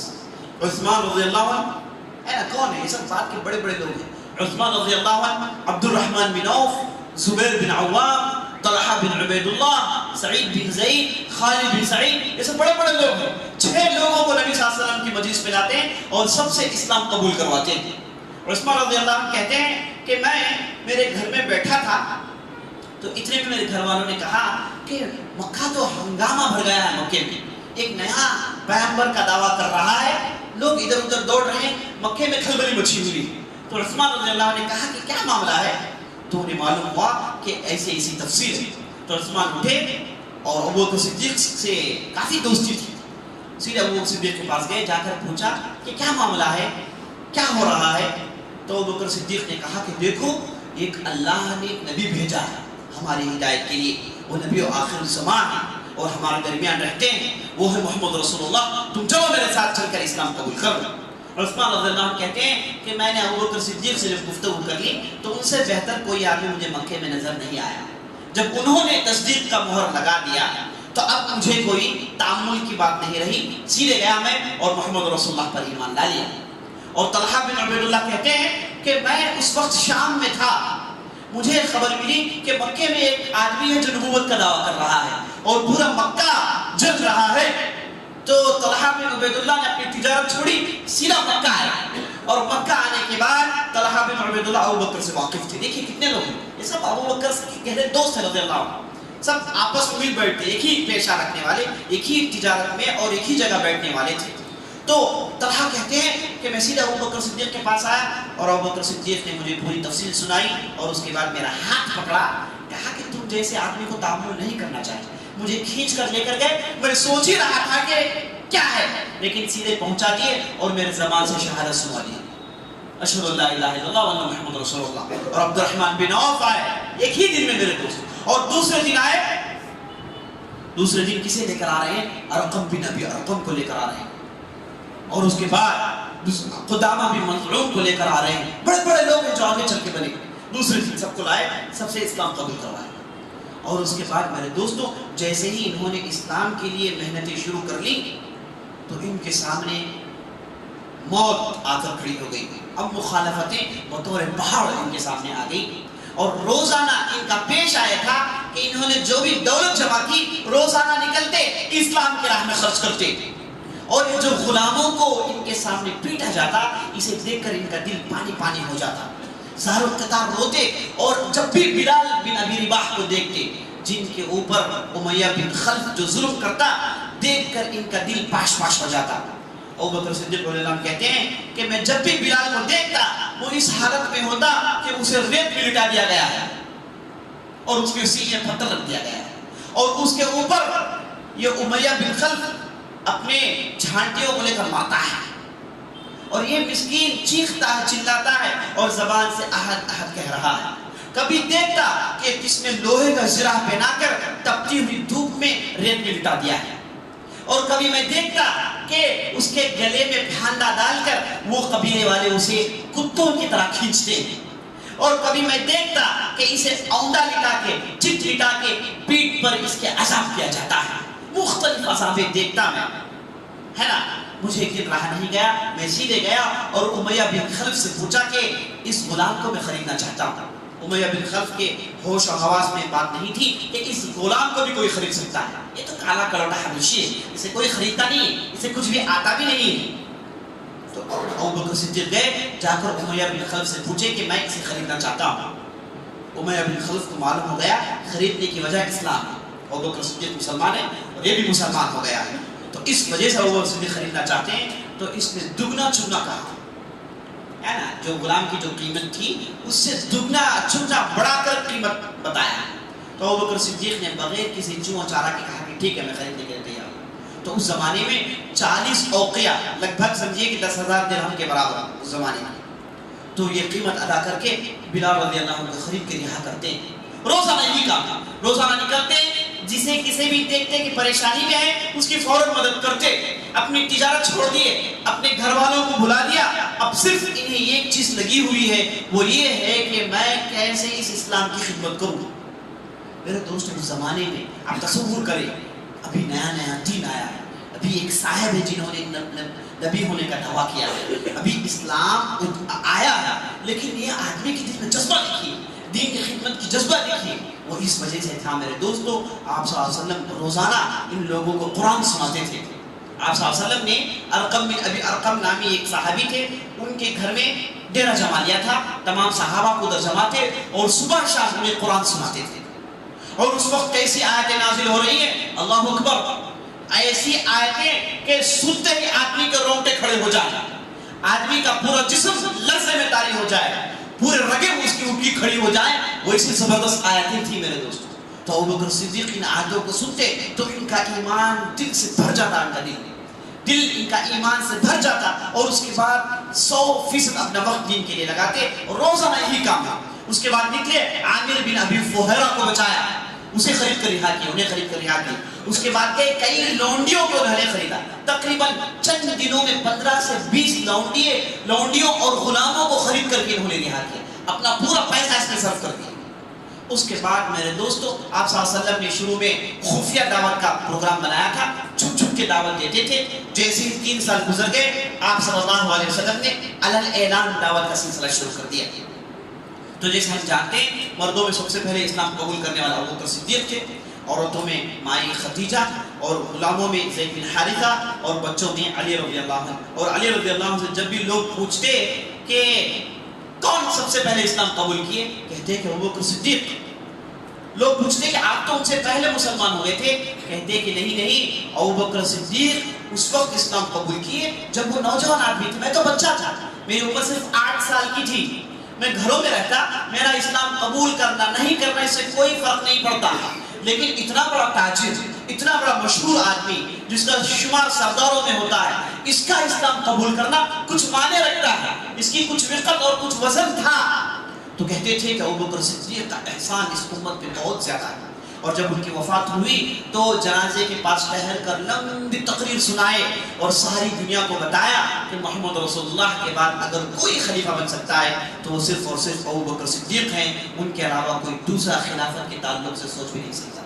عثمان رضی اللہ عنہ ہے نا, کون ہے یہ سب بات کے بڑے بڑے لوگ ہیں. عثمان رضی اللہ عنہ, عبد الرحمن بن عوف, زبیر بن عوام, طلحہ بن عبید اللہ, سعید بن زید, خالد بن سعید, یہ سب بڑے بڑے لوگ ہیں. 6 لوگوں کو نبی صلی اللہ علیہ وسلم کی مجلس میں لاتے ہیں اور سب سے اسلام قبول کرواتے ہیں. عثمان رضی اللہ عنہ کہتے ہیں کہ میں میرے گھر میں بیٹھا تھا تو اتنے میں میرے گھر والوں نے کہا کہ مکہ تو ہنگامہ بھر گیا ہے, مکے میں ایک نیا پیغمبر کا دعویٰ کر رہا ہے, لوگ ادھر ادھر دوڑ رہے ہیں, مکے میں کھلبلی مچی ہوئی. تو عثمان رضی اللہ عنہ نے کہا کہ کیا معاملہ ہے. تو انہیں معلوم ہوا کہ ایسی تفسیر ہے. تو عثمان اٹھے اور ابو بکر صدیق سے کافی دوستی تھی, سیدھے ابو بکر صدیق کے پاس گئے, جا کر پوچھا کہ کیا معاملہ ہے, کیا ہو رہا ہے. تو ابو بکر صدیق نے کہا کہ دیکھو ایک اللہ نے ایک نبی بھیجا ہے ہماری ہدایت کے لیے, وہ نبی و آخر الزمان ہے اور ہمارے درمیان رہتے ہیں, وہ ہے محمد رسول اللہ, تم چلو میرے ساتھ چل کر اسلام قبول کرو. عثمان رضی اللہ عنہ کہتے ہیں کہ میں نے ابو بکر صدیق سے جب گفتگو کر لی تو ان سے بہتر کوئی آدمی مجھے مکے میں نظر نہیں آیا. جب انہوں نے تصدیق کا مہر لگا دیا تو اب مجھے کوئی تعامل کی بات نہیں رہی, سیدھے گیا میں اور محمد رسول اللہ پر ایمان لا لیا. اور طلحہ بن عبید اللہ کہتے ہیں کہ میں اس وقت شام میں تھا, مجھے خبر ملی کہ مکے میں ایک آدمی ہے جو نبوت کا دعویٰ کر رہا ہے اور پورا مکہ جل رہا ہے. تو طلحہ بن عبید اللہ نے اپنی تجارت چھوڑی, سیدھا مکہ آیا اور مکہ آنے کے بعد طلحہ بن عبید اللہ ابو بکر سے واقف تھے. دیکھیے کتنے لوگ ہیں, یہ سب ابو بکر کے گہرے دوست ہیں رضی اللہ عنہ, سب آپس میں مل بیٹھتے, ایک ہی پیشہ رکھنے والے, ایک ہی تجارت میں اور ایک ہی جگہ بیٹھنے والے تھے. تو طلحہ کہتے ہیں کہ میں سیدھا ابو بکر صدیق کے پاس آیا اور ابو بکر صدیق نے مجھے پوری تفصیل سنائی اور اس کے بعد میرا ہاتھ پکڑا, کہا کہ تم جیسے آدمی کو تعامل نہیں کرنا چاہیے. مجھے کھینچ کر لے کر گئے, میں سوچ ہی رہا تھا کہ کیا ہے, لیکن سیدھے پہنچا دیے اور میرے زبان سے شہادت سنا دی, اشہد ان لا الہ الا اللہ وان محمد رسول اللہ. اور عبد الرحمن بن عوف آئے ایک ہی دن میں میرے دوست, اور دوسرے دن آئے, دوسرے دن کسے لے کر آ رہے ہیں, ارقم بن ابی ارقم کو لے کر آ رہے ہیں, اور اس کے بعد قدامہ بن مظعون کو لے کر آ رہے ہیں. بڑے بڑے لوگ ہیں جو آگے چل کے بنے. دوسرے دن سب کو لائے, سب سے اسلام قبول کروائے. اور اس کے بعد میرے دوستوں جیسے ہی انہوں نے اسلام کے لیے محنتیں شروع کر لی تو ان کے سامنے موت آ کر کھڑی ہو گئی. اب مخالفتیں بطور پہاڑ ان کے سامنے آ گئی اور روزانہ ان کا پیش آیا تھا کہ انہوں نے جو بھی دولت جمع کی روزانہ نکلتے اسلام کے راہ میں خرچ کرتے, اور یہ جو غلاموں کو ان کے سامنے پیٹا جاتا اسے دیکھ کر ان کا دل پانی پانی ہو جاتا, زار و قطار روتے. اور جب بھی بلال بن ابی رباح کو دیکھتے جن کے اوپر امیہ بن خلف جو ظلم کرتا, دیکھ کر ان کا دل پاش پاش ہو جاتا. ابو بکر صدیق رضی اللہ عنہ کہتے ہیں کہ میں جب بھی بلال کو دیکھتا وہ اس حالت میں ہوتا کہ اسے ریت میں لٹا دیا گیا ہے اور اس کے سینے پتھر رکھ دیا گیا ہے, اور اس کے اوپر یہ امیہ بن خلف اپنے جھانٹیوں کو لے کر مارتا ہے, اور یہ مسکین چیختا ہے, چلاتا ہے اور زبان سے احد احد کہہ رہا ہے. کبھی دیکھتا کہ کس نے لوہے کا زرہ پہنا کر تپتی ہوئی دھوپ میں ریت میں لٹا دیا ہے, اور کبھی میں دیکھتا کہ اس کے گلے میں پھاندا ڈال کر وہ قبیلے والے اسے کتوں کی طرح کھینچتے ہیں, اور کبھی میں دیکھتا کہ اسے اوندا لٹا کے چٹ لٹا کے پیٹ پر اس کے عذاب کیا جاتا ہے. مختلف عذابیں دیکھتا میں, ہے نا. مجھے ایک دن رہا نہیں گیا, میں سیدھے گیا اور امیہ بن خلف سے پوچھا کہ اس غلام کو میں خریدنا چاہتا ہوں. امیہ بن خلف کے ہوش و حواس میں بات نہیں تھی کہ اس غلام کو بھی کوئی خرید سکتا ہے, یہ تو کالا کلوٹا حبشی ہے, اسے کوئی خریدتا نہیں, اسے کچھ بھی آتا بھی نہیں. تو ابو بکر صدیق گئے, جا کر امیہ بن خلف سے پوچھے کہ میں اسے خریدنا چاہتا ہوں. امیہ بن خلف کو معلوم ہو گیا خریدنے کی وجہ اسلام ہے، ابوبکر صدیق مسلمان ہے اور یہ بھی مسلمان ہو گیا ہے، تو اس وجہ سے ابوبکر صدیق خریدنا چاہتے ہیں، تو اس نے دگنا چگنا کہا ہے نا، جو غلام کی جو قیمت تھی اس سے دگنا چگنا بڑھا کر قیمت بتایا، تو ابوبکر صدیق نے بغیر کسی چوں چارہ کے کہا کہ ٹھیک ہے میں خریدنے کے لیے تیار ہوں۔ تو اس زمانے میں 40 اوقیہ لگ بھگ سمجھیے کہ 10,000 درہم کے برابر اس زمانے میں، تو یہ قیمت ادا کر کے بلال رضی اللہ عنہ کو خرید کے رہا کرتے ہیں۔ روزانہ یہی کام، روزانہ نکلتے جسے کسی بھی دیکھتے کہ پریشانی میں ہے اس کی فوراً مدد کرتے، اپنی تجارت چھوڑ دیے، اپنے گھر والوں کو بلا دیا، اب صرف انہیں ایک چیز لگی ہوئی ہے، وہ یہ ہے کہ میں کیسے اس اسلام کی خدمت کروں۔ میرے دوست اس زمانے میں آپ تصور کریں، ابھی نیا نیا دین آیا ہے، ابھی ایک صاحب ہے جنہوں نے نبی ہونے کا دعویٰ کیا ہے، ابھی اسلام آیا ہے، لیکن یہ آدمی کے دل میں جذبہ دیکھیے، دین کی خدمت کی جذبہ دیکھیے، وہ اس وجہ سے تھا میرے دوستو۔ آپ صلی اللہ علیہ وسلم روزانہ ان لوگوں کو قرآن سناتے تھے۔ آپ صلی اللہ علیہ وسلم نے ارقم بن ابی ارقم نامی ایک صحابی تھے، ان کے گھر میں ڈیرہ جما لیا تھا، تمام صحابہ کو ادھر جماتے اور صبح شام انہیں قرآن سناتے تھے، اور اس وقت کیسی آیتیں نازل ہو رہی ہیں، اللہ اکبر، ایسی آیتیں کہ سنتے ہی آدمی کے رونگٹے کھڑے ہو جائیں، آدمی کا پورا جسم لرزے میں طاری ہو جائے، پورے رگے اس کی اٹھی کھڑی ہو جائیں، وہ ایسی زبردست آیتیں تھی میرے دوست۔ تو ابوبکر صدیق ان آیتوں کو سنتے تو ان کا ایمان دل سے بھر جاتا، ان کا دل ان کا ایمان سے بھر جاتا، اور اس کے بعد 100% اپنا وقت دین کے لیے لگاتے، اور روزانہ یہی کام ہے۔ اس کے بعد نکلے، عامر بن ابی فہیرہ کو بچایا، اسے خرید کر رہا کیا، انہیں خرید کر رہا کیا۔ اس کے بعد کئی لونڈیوں کو انہوں نے خریدا، تقریباً چند دنوں میں 15 سے 20 لونڈیوں اور غلاموں کو خرید کر کے انہوں نے رہا کیا، اپنا پورا پیسہ اس میں صرف کر دیا۔ اس کے بعد میرے دوستو آپ صلی اللہ علیہ وسلم نے شروع میں خفیہ دعوت کا پروگرام بنایا تھا، چھپ چھپ کے دعوت دیتے تھے۔ جیسے ہی 3 سال گزر گئے، آپ صلی اللہ علیہ وسلم نے علن اعلان دعوت کا سلسلہ شروع کر دیا۔ تو جیسے ہم جانتے ہیں مردوں میں سب سے پہلے اسلام قبول کرنے والا ابوبکر صدیق تھے، عورتوں میں مائی خدیجہ، اور غلاموں میں زید بن حارثہ، اور بچوں میں علی رضی اللہ عنہ۔ اور علی رضی اللہ عنہ سے جب بھی لوگ پوچھتے کہ کون سب سے پہلے اسلام قبول کیے، کہتے کہ ابوبکر صدیق۔ لوگ پوچھتے کہ آپ تو ان سے پہلے مسلمان ہوئے تھے، کہتے کہ نہیں، ابوبکر صدیق اس وقت اسلام قبول کیے جب وہ نوجوان آدمی تھے، میں تو بچہ تھا، میری عمر صرف 8 سال کی تھی، میں گھروں میں رہتا، میرا اسلام قبول کرنا نہیں کرنا اس سے کوئی فرق نہیں پڑتا، لیکن اتنا بڑا تاجر، اتنا بڑا مشہور آدمی جس کا شمار سرداروں میں ہوتا ہے، اس کا اسلام قبول کرنا کچھ معنی رکھتا ہے، اس کی کچھ وقت اور کچھ وزن تھا۔ تو کہتے تھے کہ ابوبکر صدیق کا احسان اس امت پہ بہت زیادہ ہے۔ اور جب ان کی وفات ہوئی تو جنازے کے پاس ٹہل کر لمبی تقریر سنائے اور ساری دنیا کو بتایا کہ محمد رسول اللہ کے بعد اگر کوئی خلیفہ بن سکتا ہے تو وہ صرف اور صرف ابوبکر صدیق ہیں، ان کے علاوہ کوئی دوسرا خلافت کے تعلق سے سوچ بھی نہیں سکتا۔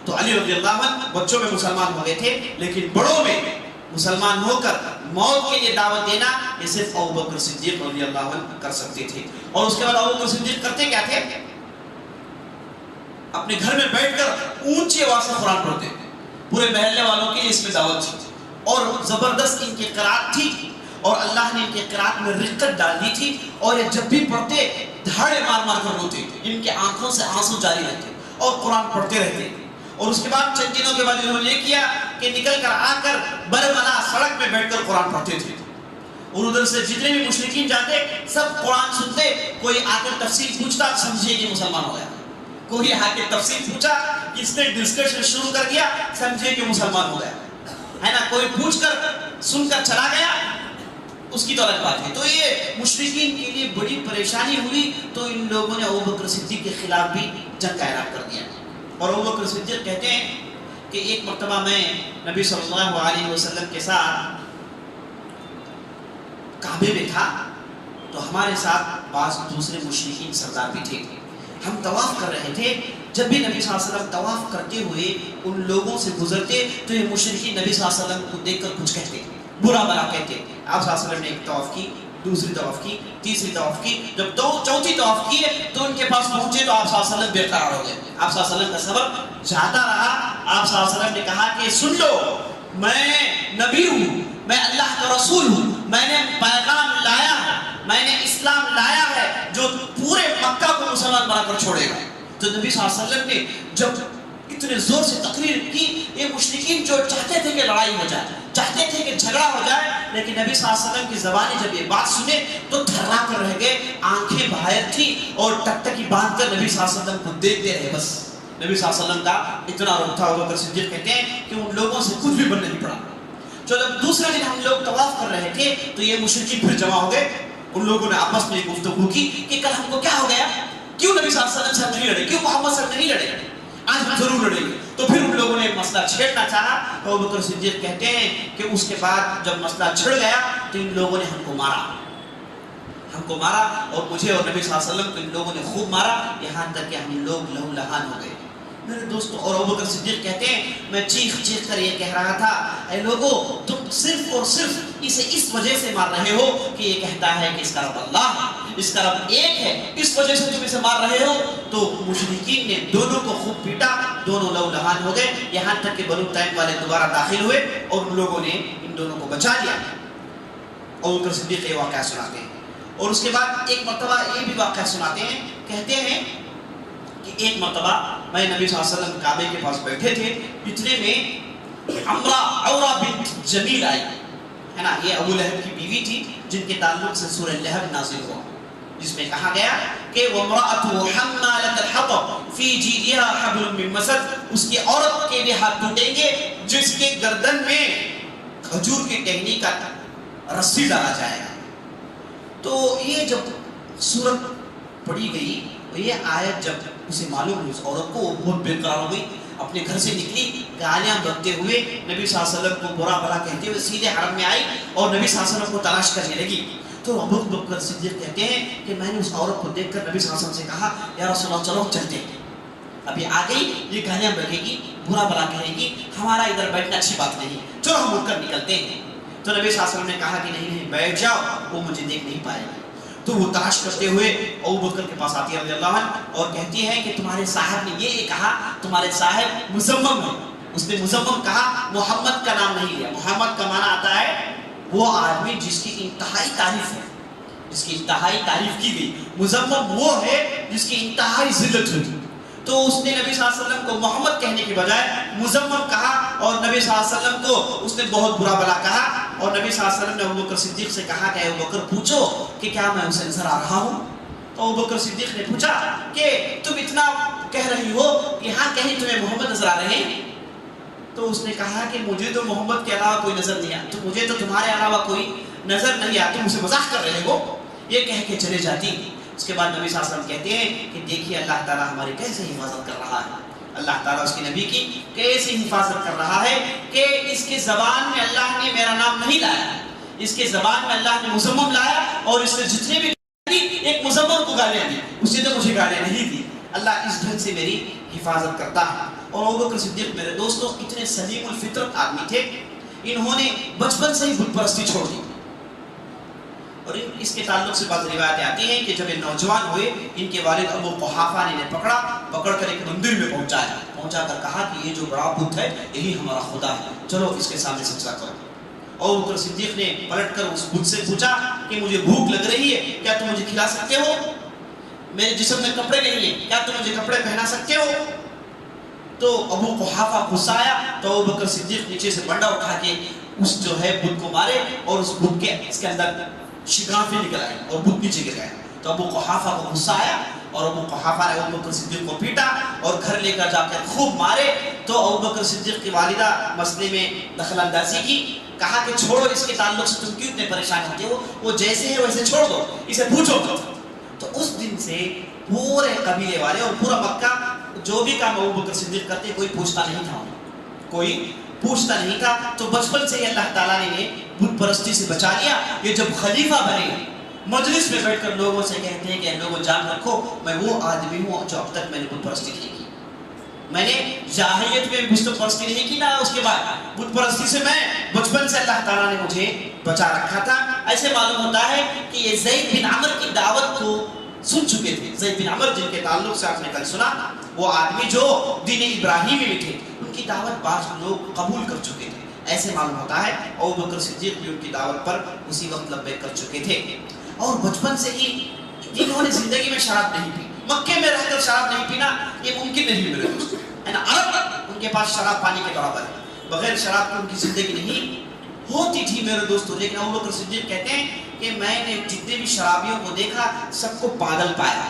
تو علی رضی اللہ عنہ بچوں میں مسلمان ہو گئے تھے، لیکن بڑوں میں مسلمان ہو کر موت کے لیے دعوت دینا یہ صرف ابوبکر صدیق رضی اللہ عنہ کر سکتے تھے۔ اور اس کے بعد ابوبکر صدیق کرتے کیا تھے؟ اپنے گھر میں بیٹھ کر اونچی آواز سے قرآن پڑھتے، پورے محلے والوں کے لیے اس میں دعوت تھی، اور زبردست ان کی قرات تھی، اور اللہ نے ان کی قرات میں رقت ڈال دی تھی، اور یہ جب بھی پڑھتے دھاڑے مار مار کر روتے، ان کی آنکھوں سے آنسو جاری رہتے اور قرآن پڑھتے رہتے۔ اور اس کے بعد چند دنوں کے بعد انہوں نے یہ کیا کہ نکل کر آ کر برملا سڑک میں بیٹھ کر قرآن پڑھتے تھے، اور ادھر سے جتنے بھی مشرکین جاتے سب قرآن سنتے، کوئی آ کر تفسیر پوچھتا سمجھے کہ مسلمان ہو گیا، کوئی آ کے تفسیر پوچھا، کس نے ڈسکشن شروع کر دیا سمجھے کہ مسلمان ہو گیا ہے نا، کوئی پوچھ کر سن کر چلا گیا اس کی تو الگ بات ہے۔ تو یہ مشرکین کے لیے بڑی پریشانی ہوئی، تو ان لوگوں نے ابوبکر صدیق کے خلاف بھی جنگ کا اعلان کر دیا۔ اور ابوبکر صدیق کہتے ہیں کہ ایک مرتبہ میں نبی صلی اللہ علیہ وسلم کے ساتھ کعبے میں تھا، تو ہمارے ساتھ بعض دوسرے مشرکین سردار بھی تھے، ہم طواف کر رہے تھے، جب بھی نبی صلی اللہ علیہ وسلم طواف کرتے ہوئے ان لوگوں سے گزرتے تو یہ مشرکین نبی صلی اللہ علیہ وسلم کو دیکھ کر کچھ کہتے، برا بھلا کہتے۔ آپ صلی اللہ علیہ وسلم نے ایک طواف کی، دوسری طواف کی، تیسری طواف کی، جب چوتھی طواف کی تو ان کے پاس پہنچے تو آپ صلی اللہ علیہ وسلم بے قرار ہو گئے۔ آپ صلی اللہ علیہ وسلم کا صبر جاتا رہا، آپ صلی اللہ علیہ وسلم نے کہا کہ سن لو، میں نبی ہوں، میں اللہ کا رسول ہوں، میں نے پیغام لایا ہے، میں نے اسلام لایا ہے جو پورے مکہ کو مسلمان بنا کر چھوڑے گا۔ تو نبی صلی اللہ علیہ وسلم نے جب اتنے زور سے تقریر کی، یہ مشرکین جو چاہتے تھے کہ لڑائی ہو جائے، چاہتے تھے کہ جھگڑا ہو جائے، لیکن نبی صلی اللہ علیہ وسلم کی زبانی جب یہ بات سنے تو تھرا کر رہ گئے، آنکھیں باہر تھی اور ٹکٹکی باندھ کر نبی صلی اللہ علیہ وسلم کو دیکھتے رہے۔ بس نبی صلی اللہ علیہ وسلم کا اتنا روب تھا۔ ابو بکر صدیق کہتے ہیں کہ ان لوگوں سے کچھ بھی بن نہیں پڑا۔ جب دوسرے دن ہم لوگ طواف کر رہے تھے تو یہ مشرکین پھر جمع ہو گئے۔ ان لوگوں نے آپس میں گفتگو کی کہ کل ہم کو کیا ہو گیا، کیوں نبی صلی اللہ علیہ وسلم سے ہم نہیں لڑے، کیوں محمد سے ہم نہیں لڑے، آج ہم ضرور لڑیں گے۔ تو پھر ان لوگوں نے ایک مسئلہ چھیڑنا چاہا۔ تو ابو بکر صدیق کہتے ہیں کہ اس کے بعد جب مسئلہ چھڑ گیا تو ان لوگوں نے ہم کو مارا اور مجھے اور نبی صلی اللہ علیہ وسلم کو ان لوگوں نے خوب مارا، یہاں تک کہ ہم لوگ لہو لہان ہو گئے۔ میرے دوستوں، اور ابو بکر صدیق کہتے ہیں میں چیخ کر یہ کہہ رہا تھا، اے لوگوں تم صرف اور صرف اسے اس وجہ سے مار رہے ہو کہ یہ کہتا ہے کہ اس کا رب اللہ ہے، اس کا رب ایک ہے، اس وجہ سے تم اسے مار رہے ہو۔ تو مشرکین نے دونوں کو خوب پیٹا، دونوں لہو لہان ہو گئے، یہاں تک کہ بنو تیم والے دوبارہ داخل ہوئے اور ان لوگوں نے ان دونوں کو بچا لیا۔ ابو بکر صدیق یہ واقعہ سناتے ہیں۔ اور اس کے بعد ایک مرتبہ یہ بھی واقعہ سناتے ہیں، کہتے ہیں کہ ایک مرتبہ میں نبی صلی اللہ علیہ وسلم کعبے کے پاس بیٹھے تھے، اتنے میں عورہ بنت جمیل آئی ہے نا، یہ ابو لہب کی بیوی تھی جن کے تعلق سے سورہ لہب نازل ہوا، جس میں کہا گیا کہ وَامْرَأَتُهُ حَمَّالَةَ الْحَطَبِ فِي جِيدِهَا حَبْلٌ مِّن مَّسَدٍ، اس کی عورت کے بھی ہاتھ ٹوٹیں گے جس کے گردن میں کھجور کی ٹہنی کا رسی ڈالا جائے گا۔ تو یہ جب سورت پڑھی گئی، یہ آیت جب اسے معلوم ہوئی، اس عورت کو بہت بے قرار ہو گئی، اپنے گھر سے نکلی گالیاں بکتے ہوئے، نبی صلی اللہ علیہ وسلم کو برا بھلا کہتے ہوئے سیدھے حرم میں آئی اور نبی صلی اللہ علیہ وسلم کو تلاش کرنے لگی۔ تو ابو بکر صدیق کہتے ہیں کہ میں نے اس عورت کو دیکھ کر نبی صلی اللہ علیہ وسلم سے کہا یا رسول اللہ چلو چلتے ہیں، ابھی آ گئی یہ گالیاں بکے گی، برا بھلا کہے گی، ہمارا ادھر بیٹھنا اچھی بات نہیں، چلو ہم اٹھ کر نکلتے ہیں۔ تو نبی صلی اللہ علیہ وسلم نے کہا کہ نہیں بیٹھ جاؤ، وہ مجھے دیکھ نہیں پائے گا۔ تو وہ تلاش کرتے ہوئے ابو بکر کے پاس آتی ہے رضی اللہ عنہ اور کہتی ہے کہ تمہارے صاحب نے یہ کہا، تمہارے صاحب مزمم ہے، اس نے مزمم کہا، محمد کا نام نہیں لیا۔ محمد کا معنی آتا ہے وہ آدمی جس کی انتہائی تعریف ہے، جس کی انتہائی تعریف کی گئی، مزمم وہ ہے جس کی انتہائی ذلت ہوئی۔ تو اس نے نبی صلی اللہ علیہ وسلم کو محمد کہنے کے بجائے مزمم کہا اور نبی صلی اللہ علیہ وسلم کو اس نے بہت برا بھلا کہا، اور نبی صلی اللہ علیہ وسلم نے ابو بکر صدیق سے کہا کہ ابو بکر پوچھو کہ کیا میں اسے نظر آ رہا ہوں؟ تو ابو بکر صدیق نے پوچھا کہ تم اتنا کہہ رہی ہو، یہاں کہیں تمہیں محمد نظر آ رہے ہیں؟ تو اس نے کہا کہ مجھے تو محمد کے علاوہ کوئی نظر نہیں آتا، مجھے تو تمہارے علاوہ کوئی نظر نہیں آتی، مجھ سے مزاح کر رہے ہو، یہ کہہ کے چلے جاتی۔ اس کے بعد نبی صلی اللہ علیہ وسلم کہتے ہیں کہ دیکھیے اللہ تعالیٰ ہماری کیسے حفاظت کر رہا ہے، اللہ تعالیٰ اس کے نبی کی کیسے حفاظت کر رہا ہے کہ اس کے زبان میں اللہ نے میرا نام نہیں لایا، اس کے زبان میں اللہ نے مزمم لایا، اور اس نے جتنے بھی ایک مزمم کو گالیاں دی، اسی نے مجھے گالیاں نہیں دی، اللہ اس ڈھنگ سے میری حفاظت کرتا ہے۔ اور ابو بکر صدیق میرے دوستوں اتنے سلیم الفطرت آدمی تھے، انہوں نے بچپن سے ہی بت پرستی چھوڑ دی، اور اس کے تعلق سے بعض روایتیں آتی ہیں کہ جب یہ نوجوان ہوئے ان کے والد ابو قحافہ نے انہیں پکڑ کر ایک مندر میں پہنچا کر کہا کہ یہ جو بڑا بت ہے یہی ہمارا خدا ہے، چلو اس کے سامنے سجدہ کرو۔ ابو بکر صدیق نے پلٹ کر اس بت سے پوچھا کہ مجھے بھوک لگ رہی ہے، کیا تم مجھے کھلا سکتے ہو؟ میرے جسم میں کپڑے نہیں ہیں، کیا تم مجھے کپڑے پہنا سکتے ہو؟ تو ابو قحافہ غصہ آیا تو ابو بکر صدیق نیچے سے ڈنڈا اٹھا کے اس جو ہے بت کو مارے، اور اس بت کے اس کے اندر شگافیں نکل آئی اور بت نیچے گر گئے۔ تو ابو قحافہ کو غصہ آیا اور ابو قحافہ نے ابو بکر صدیق کو پیٹا اور گھر لے کر جا کر خوب مارے۔ تو ابو بکر صدیق کی والدہ مسئلے میں دخل اندازی کی، کہا کہ چھوڑو اس کے تعلق سے تم کیوں اتنے پریشان ہوتے ہو، وہ جیسے ہے ویسے چھوڑ دو، اسے پوچھو مت۔ تو اس دن سے پورے قبیلے والے اور پورا مکہ جو بھی کام ابو بکر صدیق کرتے کوئی پوچھتا نہیں تھا، کوئی پوچھتا نہیں تھا۔ تو بچپن سے ہی اللہ تعالیٰ نے بت پرستی سے بچا لیا۔ یہ جب خلیفہ بنے مجلس میں بیٹھ کر لوگوں سے کہتے ہیں کہ لوگوں جان رکھو میں وہ آدمی ہوں جو اب تک میں نے بت پرستی نہیں کی، میں نے جاہلیت میں بت پرستی نہیں کی، نہ اس کے بعد بت پرستی سے میں بچپن سے اللہ تعالیٰ نے مجھے بچا رکھا تھا۔ ایسے معلوم ہوتا ہے کہ یہ زید بن عمر کی دعوت کو سن چکے تھے۔ زید بن عمر جن کے تعلق سے آپ نے کل سنا، وہ آدمی جو دین ابراہیمی میں تھے، ان کی دعوت بعض لوگ قبول کر چکے تھے، ایسے معلوم ہوتا ہے۔ ابو بکر صدیق بھی ان کی دعوت پر اسی وقت لبیک کر چکے تھے۔ اور بچپن سے ہی انہوں نے زندگی میں شراب نہیں پی. مکے میں رہ کر شراب نہیں پینا یہ ممکن نہیں میرے دوست ہے نا. عرب ان کے پاس شراب پانی کے برابر ہے, بغیر شراب کی ان کی زندگی نہیں ہوتی تھی میرے دوستوں. لیکن ابو بکر صدیق کہتے ہیں کہ میں نے جتنے بھی شرابیوں کو دیکھا سب کو پاگل پایا.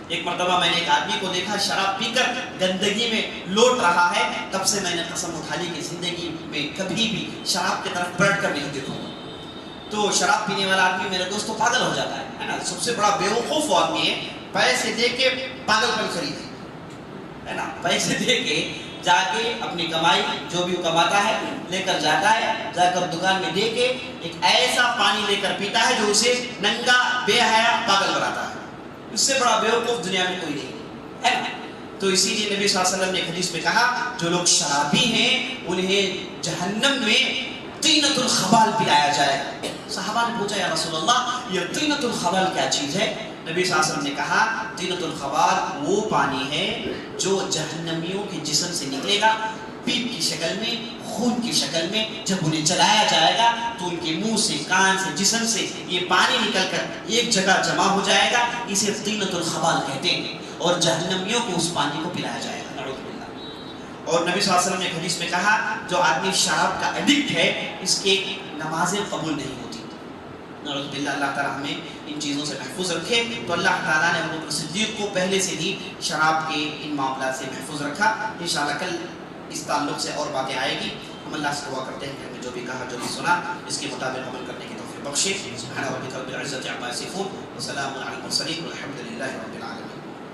ایک مرتبہ میں نے ایک آدمی کو دیکھا شراب پی کر گندگی میں لوٹ رہا ہے, تب سے میں نے قسم اٹھا لی کہ زندگی میں کبھی بھی شراب کی طرف پلٹ کر نہیں دیکھوں گا. تو شراب پینے والا آدمی میرے دوستوں پاگل ہو جاتا ہے نا. سب سے بڑا بیوقوف آدمی ہے, پیسے دے کے پاگل پن خریدے ہے نا. پیسے دے کے جا کے اپنی کمائی جو بھی وہ کماتا ہے لے کر جاتا ہے, جا کر دکان میں دے کے ایک ایسا پانی لے کر پیتا ہے جو اسے ننگا بے حیا پاگل بناتا ہے. اس سے بڑا بیوقوف دنیا میں کوئی نہیں ہے نا. تو اسی لیے نبی صلی اللہ علیہ وسلم نے حدیث میں کہا جو لوگ شرابی ہیں انہیں جہنم میں طینۃ الخبال پلایا جائے گا. صحابہ نے پوچھا یا رسول اللہ یہ طینۃ الخبال کیا چیز ہے؟ نبی صلی اللہ علیہ وسلم نے کہا طینۃ الخبال وہ پانی ہے جو جہنمیوں کے جسم سے نکلے گا پیپ کی شکل میں, خون کی شکل میں. جب انہیں چلایا جائے گا تو ان کے منہ سے, کان سے, جسم سے یہ پانی نکل کر ایک جگہ جمع ہو جائے گا. اسے طینۃ الخبال کہتے ہیں اور جہنمیوں کو اس پانی کو پلایا جائے گا. نعوذ باللہ. اور نبی صلی اللہ علیہ وسلم نے حدیث میں کہا جو آدمی شراب کا ایڈکٹ ہے اس کے نمازیں قبول نہیں ہوتی. نعوذ باللہ. اللہ تعالیٰ ہمیں ان چیزوں سے محفوظ رکھے. تو اللہ تعالیٰ نے ابو بکر صدیق کو پہلے سے ہی شراب کے ان معاملات سے محفوظ رکھا. انشاءاللہ کل اس تعلق سے اور باتیں آئے گی. ہم اللہ سے دعا کرتے ہیں کہ ہمیں جو بھی کہا جو بھی سنا اس کے مطابق عمل کرنے کی توفیق بخشے. سبحان ربک رب العزۃ عما یصفون وسلام علی المرسلین والحمد للہ رب العالمین.